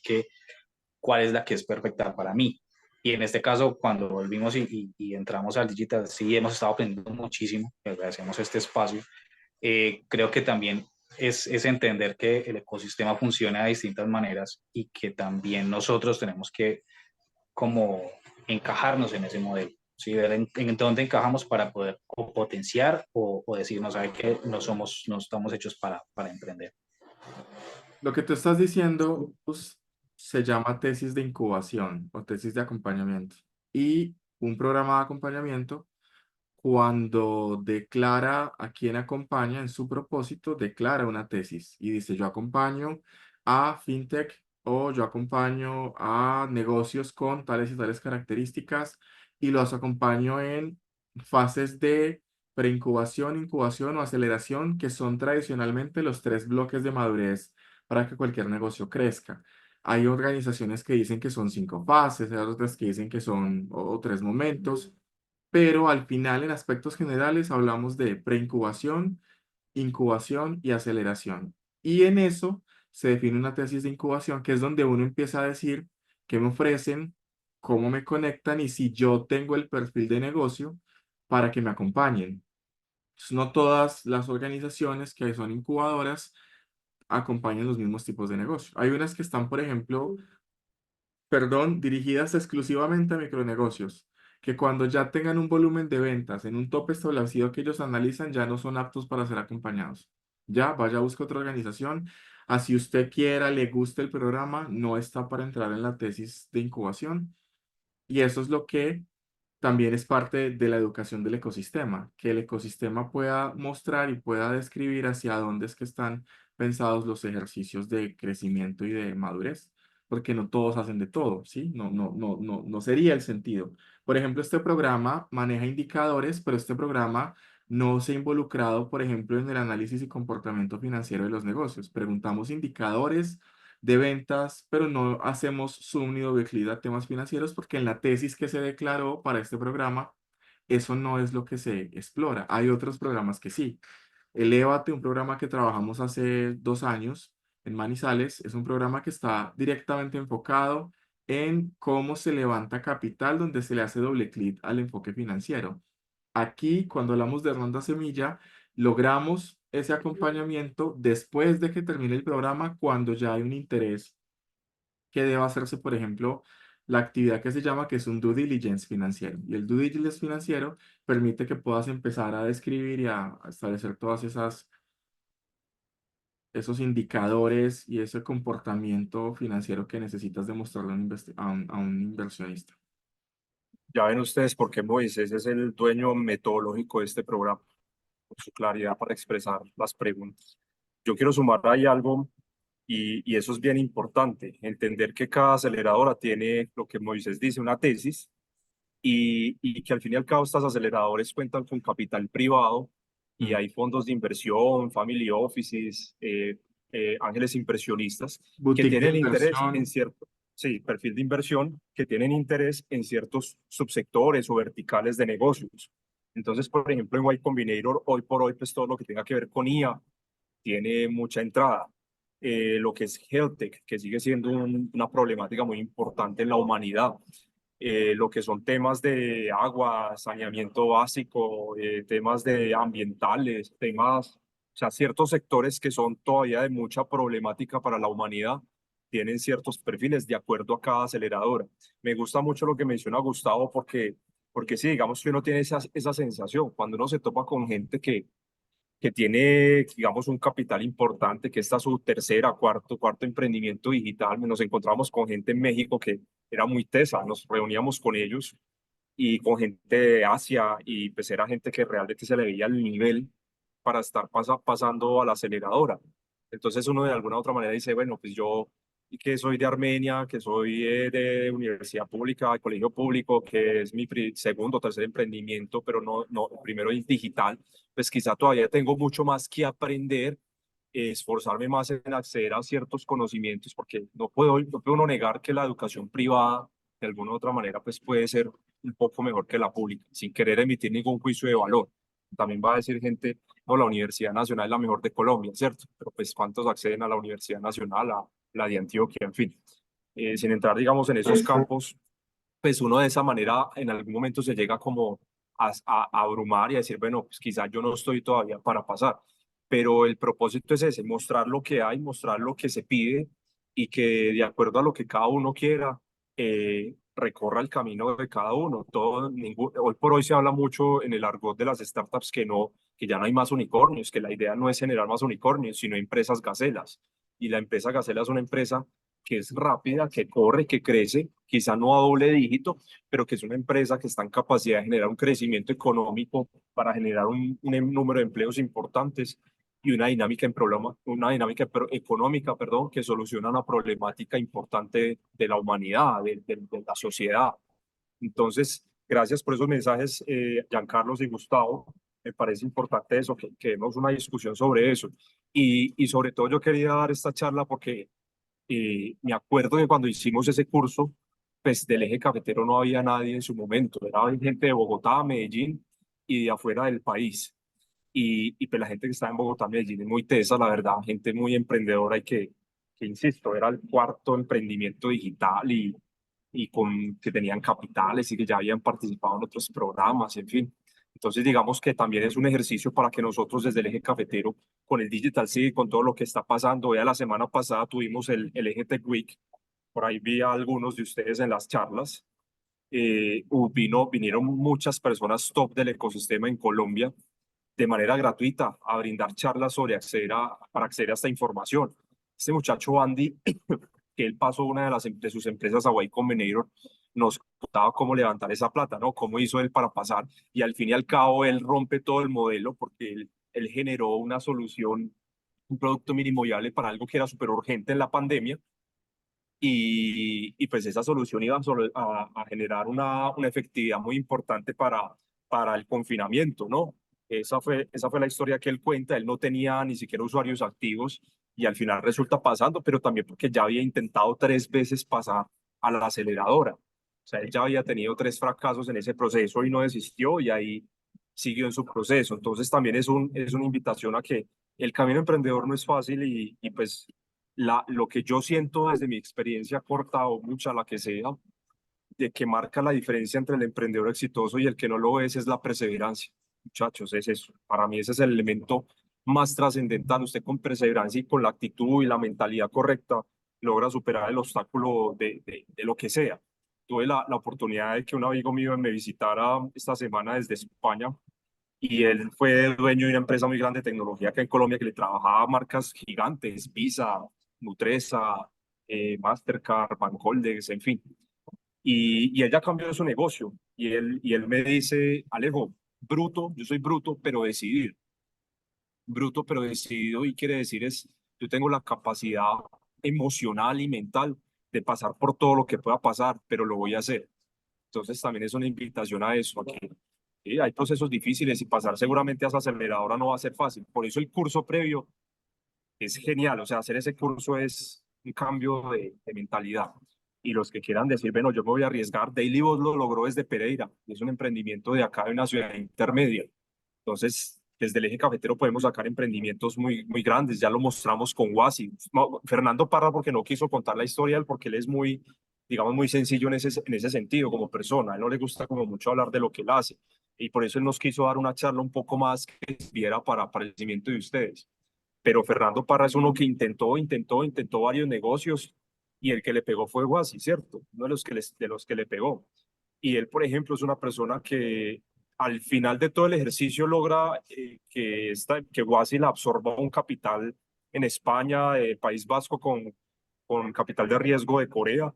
cuál es la que es perfecta para mí. Y en este caso, cuando volvimos y entramos al digital, sí hemos estado aprendiendo muchísimo, agradecemos este espacio. Creo que también es entender que el ecosistema funciona de distintas maneras y que también nosotros tenemos que como encajarnos en ese modelo, ¿sí? Ver en dónde encajamos para poder o potenciar o decir, no sabe que no estamos hechos para emprender. Lo que tú estás diciendo, Gus, se llama tesis de incubación o tesis de acompañamiento. Y un programa de acompañamiento, cuando declara a quien acompaña en su propósito, declara una tesis y dice, yo acompaño a fintech o yo acompaño a negocios con tales y tales características y los acompaño en fases de preincubación, incubación o aceleración, que son tradicionalmente los tres bloques de madurez para que cualquier negocio crezca. Hay organizaciones que dicen que son cinco fases, hay otras que dicen que son o tres momentos, pero al final, en aspectos generales, hablamos de preincubación, incubación y aceleración. Y en eso se define una tesis de incubación, que es donde uno empieza a decir qué me ofrecen, cómo me conectan y si yo tengo el perfil de negocio para que me acompañen. Entonces, no todas las organizaciones que son incubadoras acompañan los mismos tipos de negocio. Hay unas que están, por ejemplo, dirigidas exclusivamente a micronegocios, que cuando ya tengan un volumen de ventas en un tope establecido que ellos analizan, ya no son aptos para ser acompañados. Ya, vaya, busque otra organización. Así usted quiera, le guste el programa, no está para entrar en la tesis de incubación. Y eso es lo que también es parte de la educación del ecosistema, que el ecosistema pueda mostrar y pueda describir hacia dónde es que están pensados los ejercicios de crecimiento y de madurez, porque no todos hacen de todo, ¿sí? No sería el sentido. Por ejemplo, este programa maneja indicadores, pero este programa no se ha involucrado, por ejemplo, en el análisis y comportamiento financiero de los negocios. Preguntamos indicadores de ventas, pero no hacemos zoom ni doble clic a temas financieros porque en la tesis que se declaró para este programa, eso no es lo que se explora. Hay otros programas que sí. Elévate, un programa que trabajamos hace 2 años en Manizales, es un programa que está directamente enfocado en cómo se levanta capital, donde se le hace doble clic al enfoque financiero. Aquí, cuando hablamos de ronda semilla, logramos ese acompañamiento después de que termine el programa, cuando ya hay un interés que deba hacerse, por ejemplo, la actividad que se llama, que es un due diligence financiero. Y el due diligence financiero permite que puedas empezar a describir y a establecer todas esos indicadores y ese comportamiento financiero que necesitas demostrarle a un inversionista. Ya ven ustedes por qué Moisés es el dueño metodológico de este programa, por su claridad para expresar las preguntas. Yo quiero sumar ahí algo y eso es bien importante, entender que cada aceleradora tiene lo que Moisés dice, una tesis y que al fin y al cabo estas aceleradores cuentan con capital privado y Mm. hay fondos de inversión, family offices, ángeles impresionistas, que Boutique de tienen interés en inversión. cierto, sí, perfil de inversión, que tienen interés en ciertos subsectores o verticales de negocios. Entonces, por ejemplo, en Y Combinator, hoy por hoy, pues todo lo que tenga que ver con IA tiene mucha entrada. Lo que es Health Tech, que sigue siendo una problemática muy importante en la humanidad. Lo que son temas de agua, saneamiento básico, temas de ambientales, temas, o sea, ciertos sectores que son todavía de mucha problemática para la humanidad, tienen ciertos perfiles de acuerdo a cada aceleradora. Me gusta mucho lo que menciona Gustavo porque sí, digamos que uno tiene esa sensación cuando uno se topa con gente que tiene, digamos, un capital importante, que está su tercera, cuarto emprendimiento digital. Nos encontramos con gente en México que era muy tesa, nos reuníamos con ellos y con gente de Asia y pues era gente que realmente se le veía el nivel para estar pasando a la aceleradora. Entonces uno de alguna u otra manera dice, bueno, pues yo que soy de Armenia, que soy de universidad pública, de colegio público, que es mi segundo o tercer emprendimiento, pero no, el primero es digital, pues quizá todavía tengo mucho más que aprender, esforzarme más en acceder a ciertos conocimientos, porque no puedo uno negar que la educación privada, de alguna u otra manera, pues puede ser un poco mejor que la pública, sin querer emitir ningún juicio de valor. También va a decir gente, no, la Universidad Nacional es la mejor de Colombia, ¿cierto? Pero pues, ¿cuántos acceden a la Universidad Nacional, a la de Antioquia, en fin? Sin entrar, digamos, en esos campos, pues uno de esa manera en algún momento se llega como a abrumar y a decir, bueno, pues quizás yo no estoy todavía para pasar, pero el propósito es ese, mostrar lo que hay, mostrar lo que se pide y que de acuerdo a lo que cada uno quiera, recorra el camino de cada uno. Hoy por hoy se habla mucho en el argot de las startups que ya no hay más unicornios, que la idea no es generar más unicornios, sino empresas gacelas. Y la empresa gacela es una empresa que es rápida, que corre, que crece, quizá no a doble dígito, pero que es una empresa que está en capacidad de generar un crecimiento económico para generar un número de empleos importantes y una dinámica, económica, perdón, que soluciona una problemática importante de la humanidad, de la sociedad. Entonces, gracias por esos mensajes, Giancarlos y Gustavo. Me parece importante eso, que demos una discusión sobre eso. Y sobre todo yo quería dar esta charla porque me acuerdo que cuando hicimos ese curso, pues del eje cafetero no había nadie en su momento, era gente de Bogotá, Medellín y de afuera del país. Y pues la gente que está en Bogotá, Medellín es muy tesa, la verdad, gente muy emprendedora y que insisto, era el cuarto emprendimiento digital que tenían capitales y que ya habían participado en otros programas, en fin. Entonces, digamos que también es un ejercicio para que nosotros desde el eje cafetero, con el Digital City, con todo lo que está pasando, ya la semana pasada tuvimos el eje Tech Week, por ahí vi a algunos de ustedes en las charlas, vinieron muchas personas top del ecosistema en Colombia de manera gratuita a brindar charlas para acceder a esta información. Este muchacho Andy, que él pasó una de sus empresas a Y Combinator, nos contaba cómo levantar esa plata, ¿no? Cómo hizo él para pasar y al fin y al cabo él rompe todo el modelo porque él generó una solución, un producto mínimo viable para algo que era súper urgente en la pandemia y pues esa solución iba a generar una efectividad muy importante para el confinamiento, ¿no? Esa fue la historia que él cuenta. Él no tenía ni siquiera usuarios activos y al final resulta pasando, pero también porque ya había intentado 3 veces pasar a la aceleradora. O sea, él ya había tenido 3 fracasos en ese proceso y no desistió y ahí siguió en su proceso. Entonces también es una invitación a que el camino emprendedor no es fácil y pues lo que yo siento desde mi experiencia corta o mucha, la que sea, de que marca la diferencia entre el emprendedor exitoso y el que no lo es la perseverancia. Muchachos, es eso. Para mí ese es el elemento más trascendental. Usted con perseverancia y con la actitud y la mentalidad correcta logra superar el obstáculo de lo que sea. Tuve la oportunidad de que un amigo mío me visitara esta semana desde España y él fue dueño de una empresa muy grande de tecnología acá en Colombia que le trabajaba a marcas gigantes, Visa, Nutresa, Mastercard, Bancoldex, en fin. Y él ya cambió su negocio y él me dice, Alejo, bruto, yo soy bruto, pero decidir. Bruto, pero decidido y quiere decir yo tengo la capacidad emocional y mental de pasar por todo lo que pueda pasar, pero lo voy a hacer. Entonces también es una invitación a eso, a que sí, hay procesos difíciles y pasar seguramente a esa aceleradora no va a ser fácil. Por eso el curso previo es genial, o sea, hacer ese curso es un cambio de mentalidad. Y los que quieran decir, bueno, yo me voy a arriesgar, Daily Boss lo logró desde Pereira, es un emprendimiento de acá de una ciudad intermedia. Entonces, desde el eje cafetero podemos sacar emprendimientos muy grandes, ya lo mostramos con Wasi. Fernando Parra, porque no quiso contar la historia, porque él es muy, digamos, muy sencillo en ese sentido como persona, a él no le gusta como mucho hablar de lo que él hace, y por eso él nos quiso dar una charla un poco más que sirviera para el crecimiento de ustedes. Pero Fernando Parra es uno que intentó varios negocios y el que le pegó fue Guasi, ¿cierto? Uno de de los que le pegó. Y él, por ejemplo, es una persona que al final de todo el ejercicio logra que Guasi la absorba un capital en España, País Vasco, con capital de riesgo de Corea,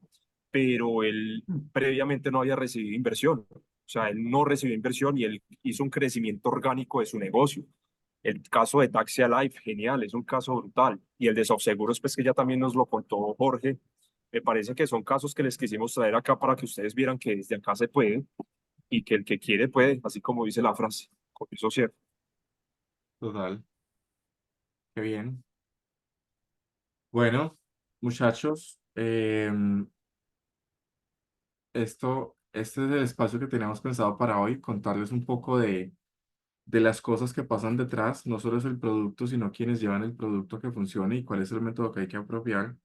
pero él previamente no había recibido inversión. O sea, él no recibió inversión y él hizo un crecimiento orgánico de su negocio. El caso de Taxi Alive, genial, es un caso brutal. Y el de Softseguros, pues que ya también nos lo contó Jorge, me parece que son casos que les quisimos traer acá para que ustedes vieran que desde acá se puede y que el que quiere puede, así como dice la frase. Con eso es cierto. Total, qué bien. Bueno, muchachos, este es el espacio que teníamos pensado para hoy, contarles un poco de las cosas que pasan detrás, no solo es el producto, sino quienes llevan el producto a que funcione y cuál es el método que hay que apropiar.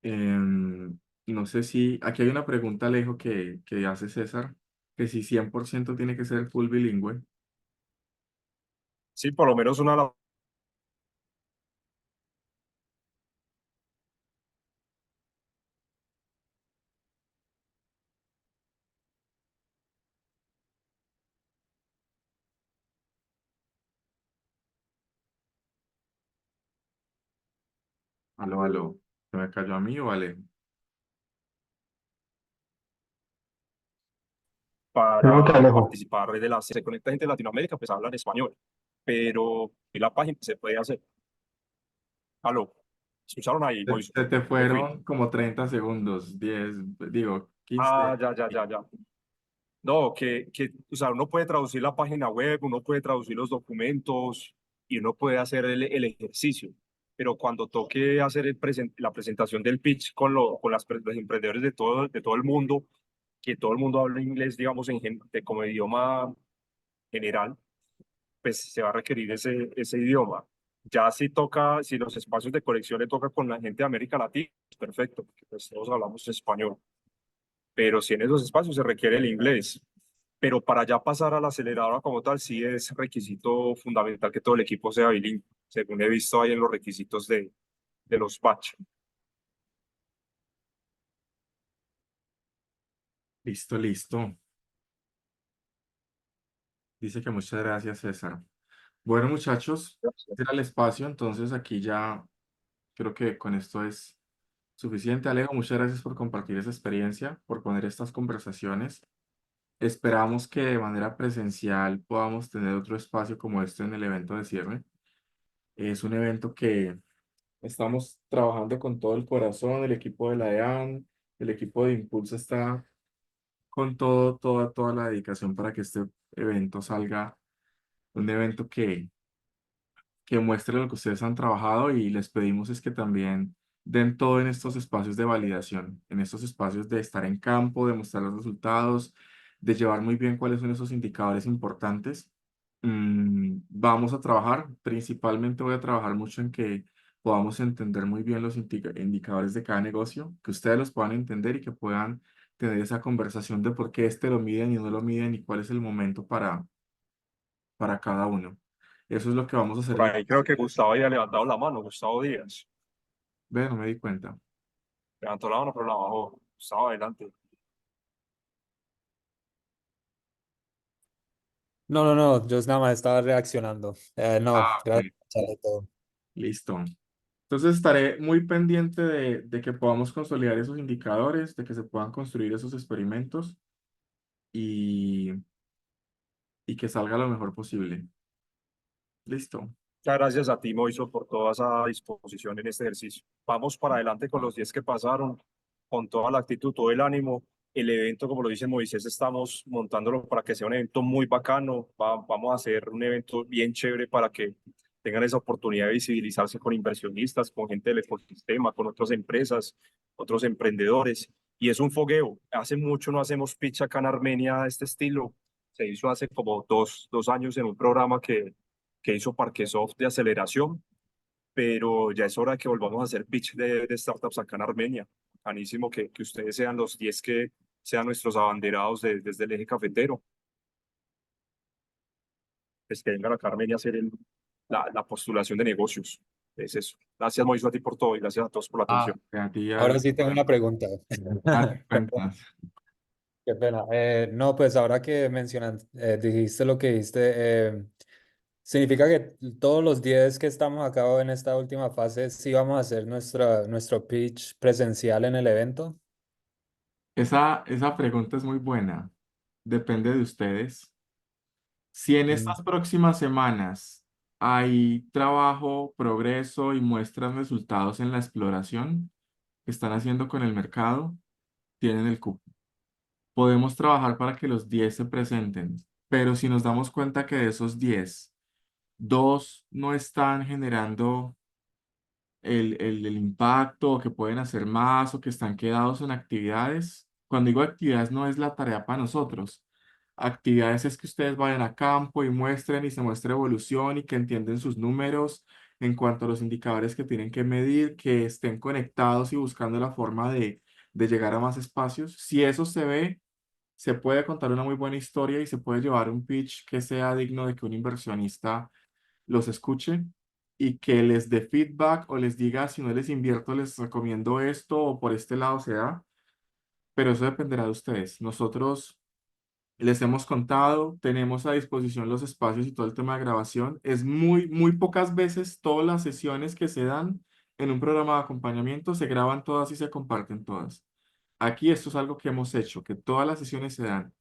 No sé si, aquí hay una pregunta, Alejo, que hace César, que si 100% tiene que ser full bilingüe. Sí, por lo menos una... Aló, aló, ¿se me cayó a mí o Alejo? Creo que para Alejo. participar de la... Se conecta gente de Latinoamérica, pues hablan español, pero en la página se puede hacer. Aló, ¿escucharon ahí, Moiso? Se te Me fui. fueron como 30 segundos, 10, digo, 15. Ah, ya. No, o sea, uno puede traducir la página web, uno puede traducir los documentos y uno puede hacer el ejercicio, pero cuando toque hacer la presentación del pitch los emprendedores de todo el mundo, que todo el mundo habla inglés, digamos, como idioma general, pues se va a requerir ese idioma. Ya si toca, si los espacios de colección le toca con la gente de América Latina, pues perfecto, porque pues todos hablamos español, pero si en esos espacios se requiere el inglés. Pero para ya pasar a la aceleradora como tal, sí es requisito fundamental que todo el equipo sea bilingüe, según he visto ahí en los requisitos de los batch. Listo, listo. Dice que muchas gracias, César. Bueno, muchachos, este era el espacio, entonces aquí ya creo que con esto es suficiente. Alejo, muchas gracias por compartir esa experiencia, por poner estas conversaciones. Esperamos que de manera presencial podamos tener otro espacio como este en el evento de cierre. Es un evento que estamos trabajando con todo el corazón, el equipo de la EAN, el equipo de Impulso está con toda la dedicación para que este evento salga un evento que muestre lo que ustedes han trabajado y les pedimos es que también den todo en estos espacios de validación, en estos espacios de estar en campo, de mostrar los resultados, de llevar muy bien cuáles son esos indicadores importantes. Vamos a trabajar, principalmente voy a trabajar mucho en que podamos entender muy bien los indicadores de cada negocio, que ustedes los puedan entender y que puedan tener esa conversación de por qué este lo miden y no lo miden y cuál es el momento para cada uno. Eso es lo que vamos a hacer Por ahí creo que Gustavo había levantado la mano, Gustavo Díaz. Ve, no me di cuenta. Levantó la mano, pero la bajó. Gustavo, adelante. No, yo nada más estaba reaccionando. No, Ah, gracias ok. por echarle todo. Listo. Entonces estaré muy pendiente de que podamos consolidar esos indicadores, de que se puedan construir esos experimentos y, y que salga lo mejor posible. Listo. Muchas gracias a ti, Moiso, por toda esa disposición en este ejercicio. Vamos para adelante con Ah, los 10 que pasaron, con toda la actitud, todo el ánimo. El evento, como lo dice Moisés, estamos montándolo para que sea un evento muy bacano. Vamos a hacer un evento bien chévere para que tengan esa oportunidad de visibilizarse con inversionistas, con gente del ecosistema, con otras empresas, otros emprendedores. Y es un fogueo. Hace mucho no hacemos pitch acá en Armenia de este estilo. Se hizo hace como dos años en un programa que hizo Parquesoft de aceleración, pero ya es hora de que volvamos a hacer pitch de startups acá en Armenia. Bacanísimo que ustedes sean los 10 que sean nuestros abanderados desde el eje cafetero. Pues que vengan acá a Armenia a hacer la postulación de negocios. Es eso. Gracias, Moisés, a ti por todo y gracias a todos por la Ah, atención. A ti, ahora sí tengo una pregunta. Dale, Qué pena. cuentas. Qué pena. No, pues ahora que mencionan, dijiste lo que dijiste, significa que todos los 10 que estamos acá en esta última fase, sí vamos a hacer nuestro pitch presencial en el evento. Esa pregunta es muy buena. Depende de ustedes. Si en Mm, estas próximas semanas hay trabajo, progreso y muestran resultados en la exploración que están haciendo con el mercado, tienen el cupo. Podemos trabajar para que los 10 se presenten, pero si nos damos cuenta que de esos 10 dos no están generando el impacto o que pueden hacer más o que están quedados en actividades. Cuando digo actividades no es la tarea para nosotros. Actividades es que ustedes vayan a campo y muestren y se muestre evolución y que entienden sus números en cuanto a los indicadores que tienen que medir, que estén conectados y buscando la forma de llegar a más espacios. Si eso se ve, se puede contar una muy buena historia y se puede llevar un pitch que sea digno de que un inversionista los escuche y que les dé feedback o les diga si no les invierto, les recomiendo esto o por este lado se da, pero eso dependerá de ustedes. Nosotros les hemos contado, tenemos a disposición los espacios y todo el tema de grabación. Es muy pocas veces todas las sesiones que se dan en un programa de acompañamiento se graban todas y se comparten todas. Aquí esto es algo que hemos hecho, que todas las sesiones se dan.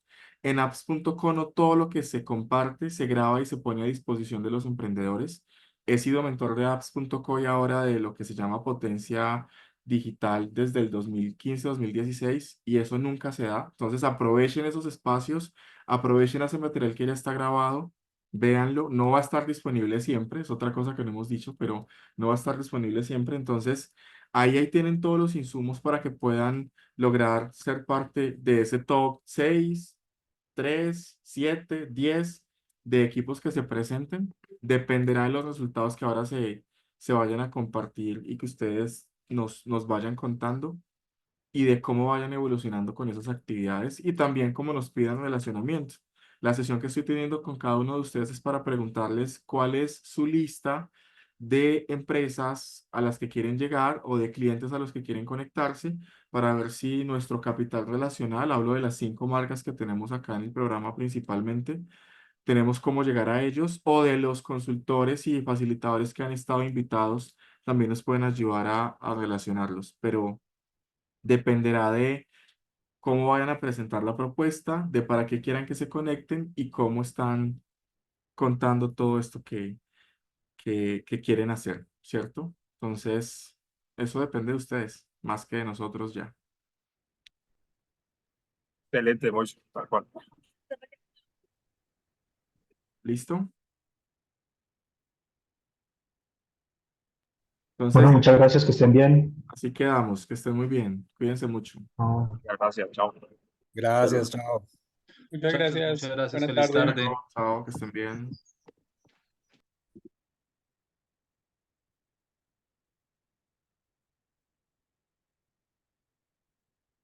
En apps.co no todo lo que se comparte se graba y se pone a disposición de los emprendedores. He sido mentor de apps.co y ahora de lo que se llama potencia digital desde el 2015-2016 y eso nunca se da. Entonces aprovechen esos espacios, aprovechen ese material que ya está grabado, véanlo. No va a estar disponible siempre, es otra cosa que no hemos dicho, pero no va a estar disponible siempre. Entonces ahí tienen todos los insumos para que puedan lograr ser parte de ese top 6, 3, 7, 10 de equipos que se presenten. Dependerá de los resultados que ahora se vayan a compartir y que ustedes nos vayan contando y de cómo vayan evolucionando con esas actividades y también cómo nos pidan relacionamiento. La sesión que estoy teniendo con cada uno de ustedes es para preguntarles cuál es su lista de empresas a las que quieren llegar o de clientes a los que quieren conectarse para ver si nuestro capital relacional, hablo de las 5 marcas que tenemos acá en el programa principalmente, tenemos cómo llegar a ellos o de los consultores y facilitadores que han estado invitados, también nos pueden ayudar a relacionarlos, pero dependerá de cómo vayan a presentar la propuesta, de para qué quieran que se conecten y cómo están contando todo esto que quieren hacer, ¿cierto? Entonces, eso depende de ustedes, más que de nosotros ya. Excelente, Moisés, tal cual. ¿Listo? Bueno, Entonces, muchas gracias, que estén bien. así quedamos, que estén muy bien, cuídense mucho. Ah. Gracias, chao. Gracias, chao. Muchas gracias. Muchas gracias. Buena Feliz tarde. tarde. Chao, que estén bien.